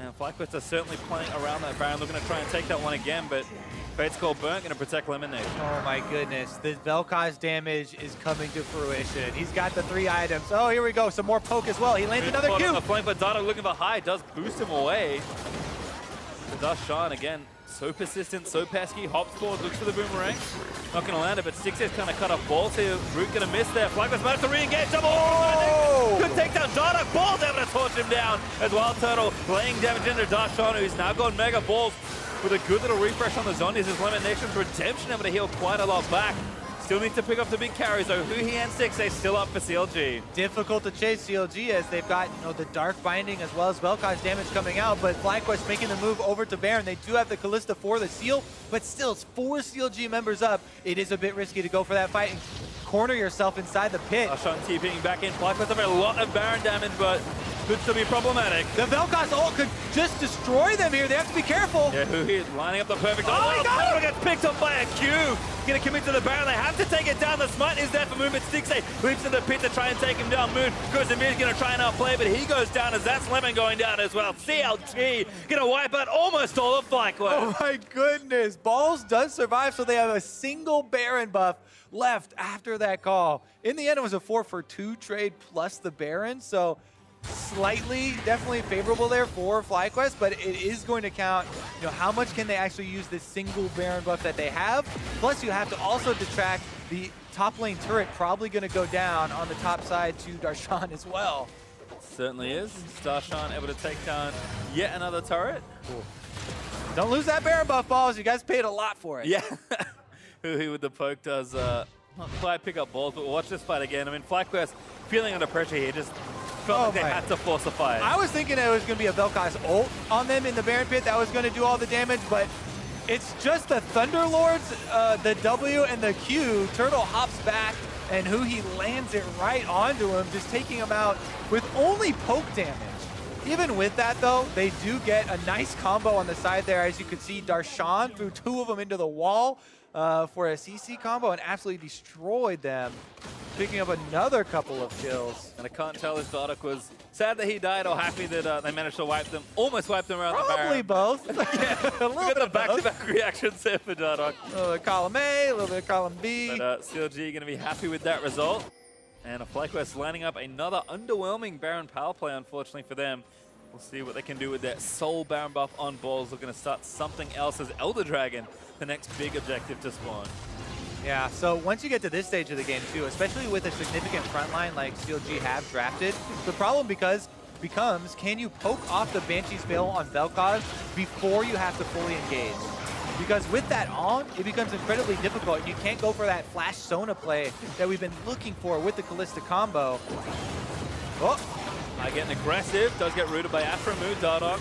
and FlyQuest are certainly playing around that Baron. They're going to try and take that one again, but Fate's Call Burnt going to protect Lemon Nation. Oh my goodness, the Vel'Koz damage is coming to fruition. He's got the 3 items. Oh, here we go, some more poke as well. He lands another Q. A flank, but Dada looking for high, does boost him away. Darshan again, so persistent, so pesky, hops forward, looks for the boomerang. Not going to land it, but Six is kind of cut off balls here. Root going to miss there. FlyQuest managed to re-engage. Double! Oh! Good takedown. Dardock Balls able to torch him down as Wild Turtle laying damage into Darshan, who's now gone Mega Balls with a good little refresh on the zombies. His Lemon Nation's Redemption able to heal quite a lot back. Still needs to pick up the big carries though. Huhi and Six still up for CLG. Difficult to chase CLG as they've got the Dark Binding as well as Vel'Koz damage coming out, but FlyQuest making the move over to Baron. They do have the Kalista for the seal, but still it's 4 CLG members up. It is a bit risky to go for that fight and corner yourself inside the pit. Darshan TPing back in. FlyQuest have a lot of Baron damage, but could still be problematic. The Vel'Koz ult could just destroy them here. They have to be careful. Yeah, Huhi lining up the perfect. Oh my God! Gets picked up by a Q. Gonna commit to the Baron. They have to take it down. The smite is there for movement. Stixxay leaps to the pit to try and take him down. Moon goes to mid, gonna try and outplay, but he goes down as that's Lemon going down as well. CLG gonna wipe out almost all of FlyQuest. Oh my goodness. Balls does survive, so they have a single Baron buff left after that call. In the end, it was a 4-for-2 trade plus the Baron, so slightly, definitely favorable there for FlyQuest, but it is going to count, how much can they actually use this single Baron buff that they have? Plus, you have to also detract the top lane turret, probably going to go down on the top side to Darshan as well. Certainly is. Darshan able to take down yet another turret. Cool. Don't lose that Baron buff, Balls. You guys paid a lot for it. Yeah. Huhi with the poke does not quite pick up balls, but watch this fight again. I mean, FlyQuest feeling under pressure here, just felt like they had to force a fight. I was thinking it was going to be a Vel'Koz ult on them in the Baron pit that was going to do all the damage, but it's just the Thunderlords, the W and the Q. Turtle hops back, and Huhi lands it right onto him, just taking him out with only poke damage. Even with that, though, they do get a nice combo on the side there. As you can see, Darshan threw 2 of them into the wall for a CC combo and absolutely destroyed them, picking up another couple of kills. And I can't tell if Dardock was sad that he died or happy that they managed to wipe them, almost wipe them around the Baron. Probably both. Yeah, a little bit of back-to-back reactions there for Dardock. A little bit of column A, a little bit of column B. But CLG going to be happy with that result. And FlyQuest lining up another underwhelming Baron power play, unfortunately for them. We'll see what they can do with that Soul Baron buff on balls. They're going to start something else as Elder Dragon, the next big objective to spawn. Yeah, so once you get to this stage of the game too, especially with a significant front line like CLG have drafted, the problem becomes, can you poke off the Banshee's Veil on Vel'Koz before you have to fully engage? Because with that on, it becomes incredibly difficult, and you can't go for that flash Sona play that we've been looking for with the Kalista combo. Oh! Getting aggressive, does get rooted by Afro Moon. Dardock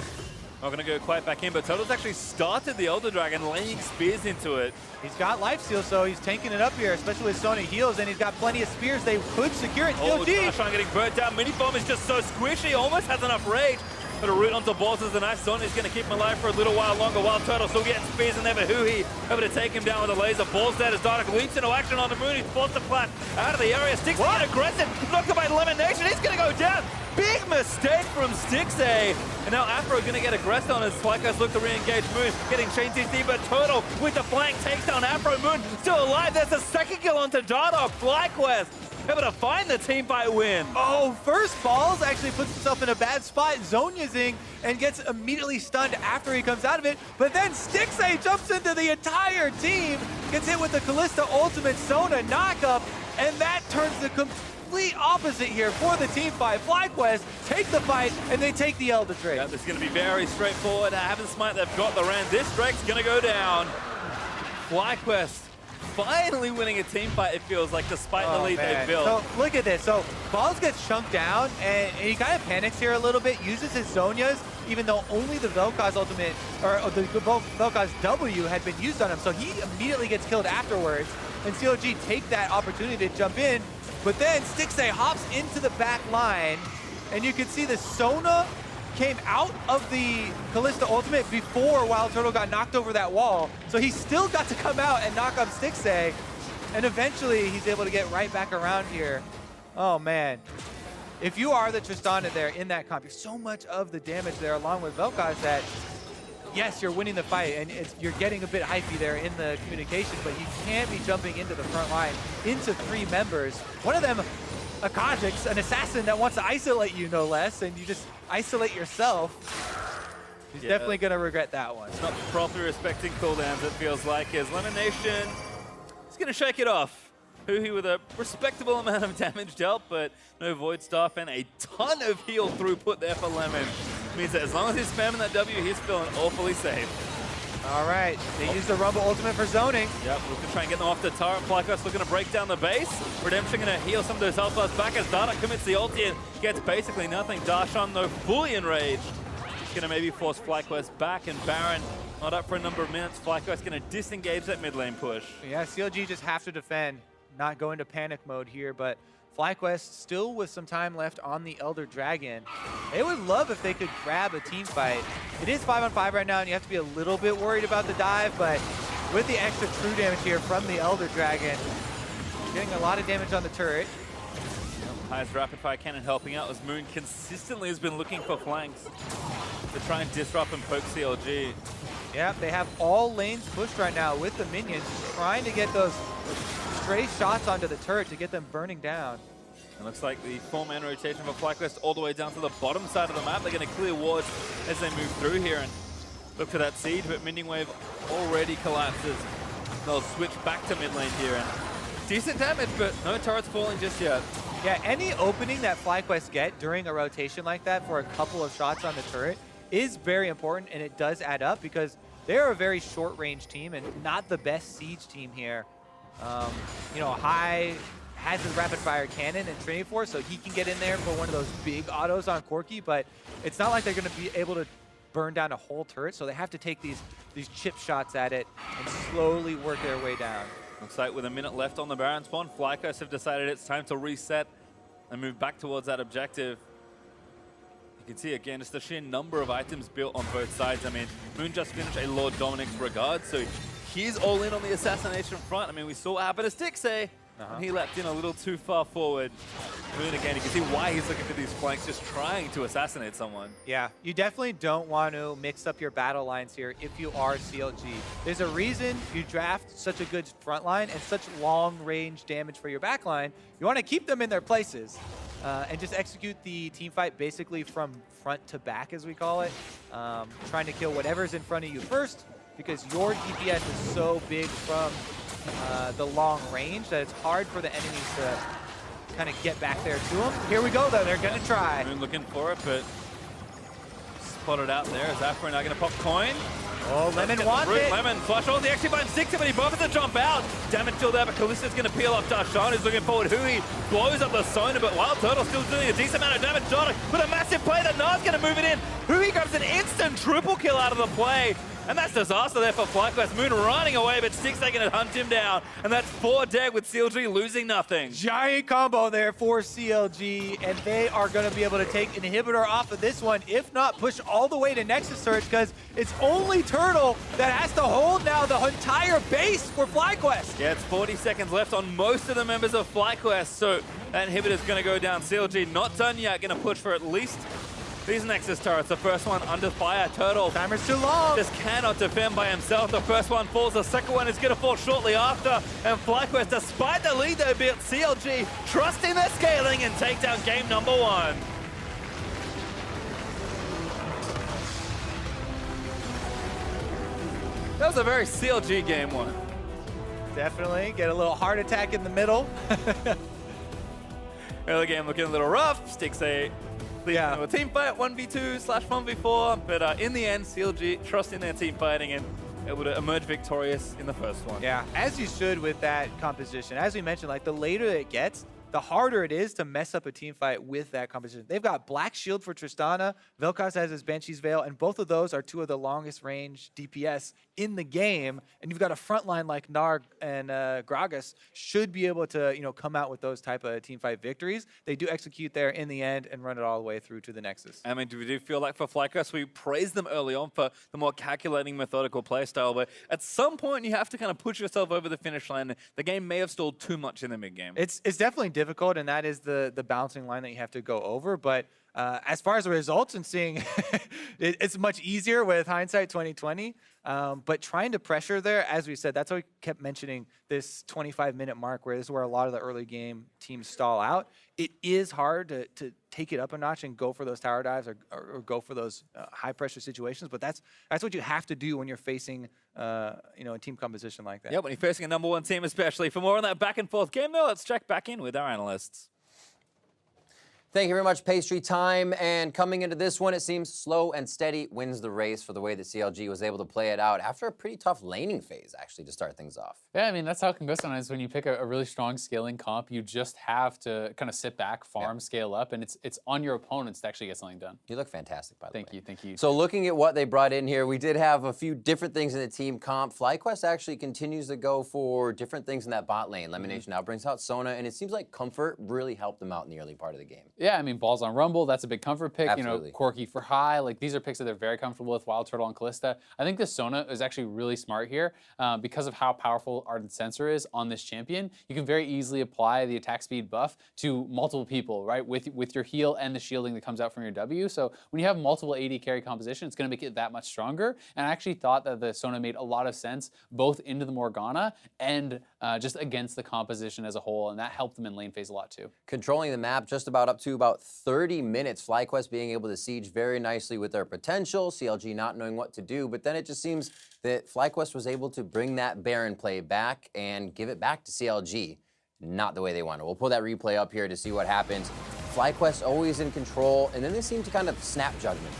not going to go quite back in, but Turtle's actually started the Elder Dragon, laying spears into it. He's got lifesteal, so he's tanking it up here, especially with Sona heals, and he's got plenty of spears. They could secure it. Oh, Darshan getting burnt down. Mini-Bomb is just so squishy, almost has enough rage. But a root onto balls is a nice zone. He's going to keep him alive for a little while longer. Wild Turtle still getting spears in there, but Huhi able to take him down with a laser. Balls dead as Dardock leaps into action on the Moon. He's forced to flat out of the area. Stixxay aggressive. Knocked by Lemon Nation. He's going to go down. Big mistake from Stixxay. And now Afro going to get aggressed on as FlyQuest look to re-engage Moon. Getting chain CC, but Turtle with the flank takes down Afro. Moon still alive. There's a second kill onto Dardock. FlyQuest able to find the team fight win. Oh, first Balls actually puts himself in a bad spot, zone using, and gets immediately stunned after he comes out of it. But then Stixxay jumps into the entire team, gets hit with the Kalista ultimate Sona knockup, and that turns the complete opposite here for the team fight. FlyQuest take the fight, and they take the Elder Drake. Yeah, this is going to be very straightforward. Having Smite, they've got the Rand. This Drake's going to go down. FlyQuest finally winning a team fight, it feels like, despite the lead they built. So look at this. So Balls gets chunked down, and he kind of panics here a little bit, uses his Zonias, even though only the Vel'Koz ultimate, or the Vel'Koz W had been used on him. So he immediately gets killed afterwards, and CLG take that opportunity to jump in, but then Stixxay hops into the back line, and you can see the Sona came out of the Kalista ultimate before Wild Turtle got knocked over that wall. So he still got to come out and knock up Stixxay, and eventually he's able to get right back around here. Oh man. If you are the Tristana there in that comp, you're so much of the damage there along with Vel'Koz that, yes, you're winning the fight and you're getting a bit hypey there in the communication, but you can't be jumping into the front line into 3 members. One of them, a Kha'Zix, an assassin that wants to isolate you, no less, and you just isolate yourself. He's definitely going to regret that one. It's not properly respecting cooldowns, it feels like. His Lemonation is going to shake it off. Huhi with a respectable amount of damage dealt, but no Void Staff and a ton of heal throughput there for Lemon. Means that as long as he's spamming that W, he's feeling awfully safe. All right, they use the Rumble ultimate for zoning. Yep, looking to try and get them off the turret. FlyQuest looking to break down the base. Redemption going to heal some of those health bars back as Dardoch commits the ulti and gets basically nothing. Darshan, though, fully enraged. He's going to maybe force FlyQuest back, and Baron not up for a number of minutes. FlyQuest going to disengage that mid lane push. Yeah, CLG just have to defend, not go into panic mode here, but FlyQuest still with some time left on the Elder Dragon. They would love if they could grab a team fight. It is 5-on-5 right now, and you have to be a little bit worried about the dive, but with the extra true damage here from the Elder Dragon, getting a lot of damage on the turret. Highest rapid fire cannon helping out as Moon consistently has been looking for flanks to try and disrupt and poke CLG. Yeah, they have all lanes pushed right now with the minions, trying to get those stray shots onto the turret to get them burning down. It looks like the 4-man rotation for FlyQuest all the way down to the bottom side of the map. They're going to clear wards as they move through here and look for that siege, but Minion Wave already collapses. They'll switch back to mid lane here, and decent damage, but no turrets falling just yet. Yeah, any opening that FlyQuest get during a rotation like that for a couple of shots on the turret is very important, and it does add up because they're a very short-range team and not the best siege team here. You know, High has his rapid-fire cannon and Trinity Force, so he can get in there for one of those big autos on Corki, but it's not like they're going to be able to burn down a whole turret, so they have to take these chip shots at it and slowly work their way down. Looks like with a minute left on the Baron spawn, FlyQuest have decided it's time to reset and move back towards that objective. You can see again just the sheer number of items built on both sides. I mean, Moon just finished a Lord Dominic's Regard, so he's all in on the assassination front. I mean, we saw what happened to Stixxay. And he leapt in a little too far forward. Moon again, you can see why he's looking for these flanks, just trying to assassinate someone. Yeah, you definitely don't want to mix up your battle lines here if you are CLG. There's a reason you draft such a good front line and such long-range damage for your back line. You want to keep them in their places and just execute the team fight basically from front to back, as we call it. Trying to kill whatever's in front of you first, because your DPS is so big from the long range that it's hard for the enemies to kind of get back there to them. Here we go, though. They're going to try. Moon looking for it, but spotted out there. Is Afro now going to pop coin? Oh, Lemon wants it. Lemon flush all the actually finds 6, but he buffers to jump out. Damage still there, but Kalista's going to peel off Darshan, who's looking forward. Huhi blows up the Sona, but Wild Turtle still doing a decent amount of damage. Dardoch with a massive play that Nard's going to move it in. Huhi grabs an instant triple kill out of the play. And that's disaster there for FlyQuest. Moon running away, but Stixxay going to hunt him down. And that's 4 dead with CLG losing nothing. Giant combo there for CLG, and they are going to be able to take Inhibitor off of this one, if not push all the way to Nexus Surge, because it's only Turtle that has to hold now the entire base for FlyQuest. Yeah, it's 40 seconds left on most of the members of FlyQuest, so that Inhibitor's going to go down. CLG not done yet, going to push for at least these Nexus turrets. The first one under fire. Turtle. Timer's too long. Just cannot defend by himself. The first one falls. The second one is going to fall shortly after. And FlyQuest, despite the lead they built, CLG trusting their scaling and take down game number 1. That was a very CLG game 1. Definitely. Get a little heart attack in the middle. Early game looking a little rough. Stixxay Yeah. a team fight, 1v2/1v4, but in the end, CLG trusting their team fighting and able to emerge victorious in the first one. Yeah, as you should with that composition. As we mentioned, like the later it gets, the harder it is to mess up a team fight with that composition. They've got Black Shield for Tristana, Vel'Koz has his Banshee's Veil, and both of those are two of the longest range DPS in the game. And you've got a front line like Narg and Gragas should be able to, come out with those type of team fight victories. They do execute there in the end and run it all the way through to the Nexus. I mean, do we feel like for FlyQuest, we praised them early on for the more calculating, methodical playstyle, but at some point you have to kind of push yourself over the finish line. The game may have stalled too much in the mid game. It's definitely difficult, and that is the balancing line that you have to go over. But as far as the results and seeing, it's much easier with hindsight 2020. But trying to pressure there, as we said, that's why we kept mentioning this 25-minute mark, where this is where a lot of the early game teams stall out. It is hard to take it up a notch and go for those tower dives or go for those high pressure situations. But that's what you have to do when you're facing a team composition like that. Yeah, when you're facing a #1 team especially. For more on that back and forth game though, let's check back in with our analysts. Thank you very much, Pastry Time. And coming into this one, it seems slow and steady wins the race for the way that CLG was able to play it out after a pretty tough laning phase, actually, to start things off. Yeah, I mean, that's how it can go sometimes. When you pick a really strong scaling comp, you just have to kind of sit back, farm, scale up, and it's on your opponents to actually get something done. You look fantastic, by the way. Thank you. So looking at what they brought in here, we did have a few different things in the team comp. FlyQuest actually continues to go for different things in that bot lane. Lemonade now brings out Sona, and it seems like Comfort really helped them out in the early part of the game. Yeah, I mean, Balls on Rumble, that's a big comfort pick. Absolutely. Corki for high, like these are picks that they're very comfortable with. Wild Turtle and Callista. I think this Sona is actually really smart here because of how powerful Ardent Sensor is on this champion. You can very easily apply the attack speed buff to multiple people, right? With your heal and the shielding that comes out from your W. So when you have multiple AD carry composition, it's going to make it that much stronger. And I actually thought that the Sona made a lot of sense both into the Morgana and just against the composition as a whole, and that helped them in lane phase a lot too. Controlling the map just about up to about 30 minutes. FlyQuest being able to siege very nicely with their potential. CLG not knowing what to do, but then it just seems that FlyQuest was able to bring that Baron play back and give it back to CLG. Not the way they wanted. We'll pull that replay up here to see what happens. FlyQuest always in control, and then they seem to kind of snap judgment.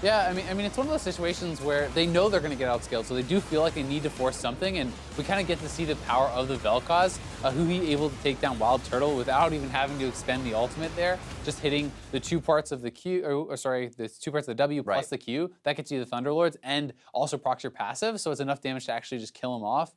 Yeah, I mean, it's one of those situations where they know they're going to get outscaled, so they do feel like they need to force something, and we kind of get to see the power of the Vel'Koz, who he able to take down Wild Turtle without even having to expend the ultimate there, just hitting the two parts of the Q, the two parts of the W plus the Q. That gets you the Thunderlords and also procs your passive, so it's enough damage to actually just kill him off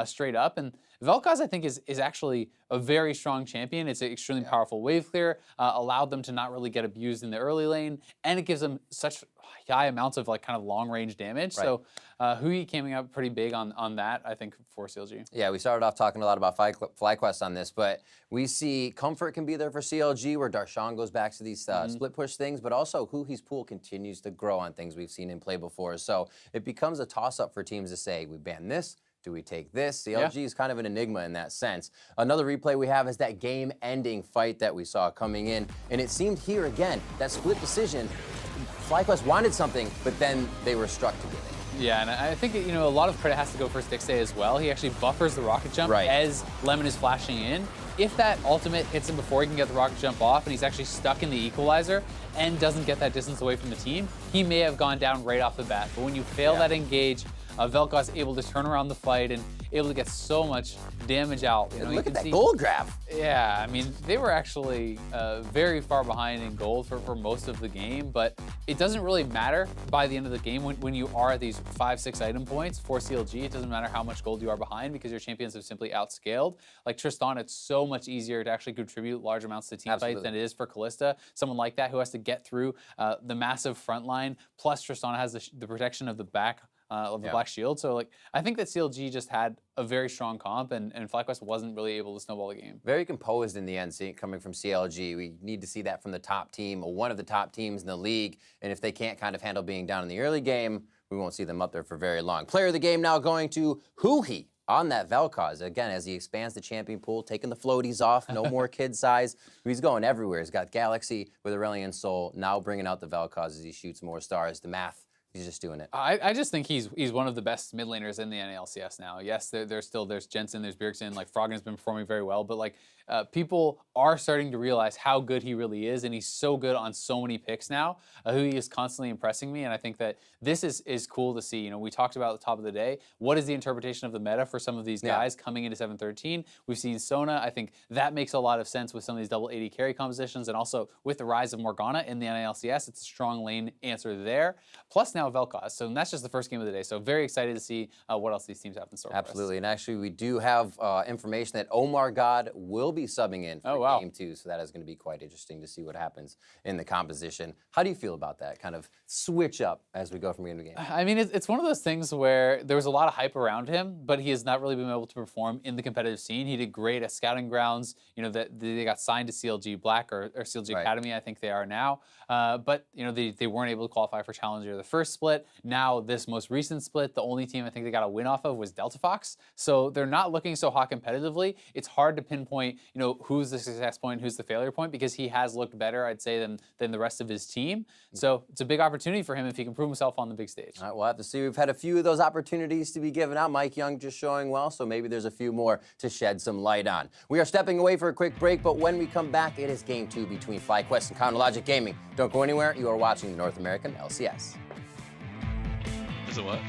straight up. And Vel'Koz, I think, is actually a very strong champion. It's an extremely powerful wave clear, allowed them to not really get abused in the early lane, and it gives them such high amounts of like kind of long range damage. So Hui came up pretty big on that, I think, for CLG. Yeah, we started off talking a lot about FlyQuest on this, but we see Comfort can be there for CLG, where Darshan goes back to these split push things, but also Hui's pool continues to grow on things we've seen him play before. So it becomes a toss-up for teams to say, we ban this, do we take this? CLG is kind of an enigma in that sense. Another replay we have is that game-ending fight that we saw coming in, and it seemed here again, that split decision, FlyQuest wanted something, but then they were struck to get it. Yeah, and I think, a lot of credit has to go for Stixxay as well. He actually buffers the rocket jump as Lemon is flashing in. If that ultimate hits him before he can get the rocket jump off and he's actually stuck in the equalizer and doesn't get that distance away from the team, he may have gone down right off the bat. But when you fail that engage, Vel'Koz able to turn around the fight and able to get so much damage out. Look at that gold grab. Yeah, I mean, they were actually very far behind in gold for most of the game, but it doesn't really matter by the end of the game when you are at these 5-6 item points for CLG. It doesn't matter how much gold you are behind because your champions have simply outscaled. Like Tristan, it's so much easier to actually contribute large amounts to team fights than it is for Callista. Someone like that who has to get through the massive front line, plus Tristan has the protection of the back of the Black Shield. So like, I think that CLG just had a very strong comp and FlyQuest wasn't really able to snowball the game. Very composed in the end, coming from CLG. We need to see that from the top team, or one of the top teams in the league. And if they can't kind of handle being down in the early game, we won't see them up there for very long. Player of the game now going to Hui on that Vel'Koz. Again, as he expands the champion pool, taking the floaties off, no more kid size. He's going everywhere. He's got Galaxy with Aurelion Soul, now bringing out the Vel'Koz as he shoots more stars. The math He's just doing it. I just think he's one of the best mid laners in the NALCS now. Yes, there's Jensen, there's Bjergsen, like Froggen's been performing very well, but like people are starting to realize how good he really is, and he's so good on so many picks now. Who he is constantly impressing me, and I think that this is cool to see. You know, we talked about at the top of the day, what is the interpretation of the meta for some of these guys coming into 7-13? We've seen Sona. I think that makes a lot of sense with some of these double AD carry compositions, and also with the rise of Morgana in the NALCS, it's a strong lane answer there. Plus now Vel'Koz, so that's just the first game of the day. So very excited to see what else these teams have in store. Absolutely, and actually we do have information that Omar God will be subbing in for Game 2, so that is going to be quite interesting to see what happens in the composition. How do you feel about that kind of switch up as we go from game to game? I mean, it's one of those things where there was a lot of hype around him, but he has not really been able to perform in the competitive scene. He did great at Scouting Grounds. You know, that they got signed to CLG Black or CLG Academy, I think they are now. But you know, they weren't able to qualify for Challenger the first split. Now this most recent split, the only team I think they got a win off of was Delta Fox. So they're not looking so hot competitively. It's hard to pinpoint, you know, who's the success point, who's the failure point, because he has looked better, I'd say, than the rest of his team. So it's a big opportunity for him if he can prove himself on the big stage. All right, we'll have to see. We've had a few of those opportunities to be given out. Mike Young just showing well, so maybe there's a few more to shed some light on. We are stepping away for a quick break, but when we come back, it is Game 2 between FlyQuest and Counterlogic Gaming. Don't go anywhere. You are watching the North American LCS. Does it work?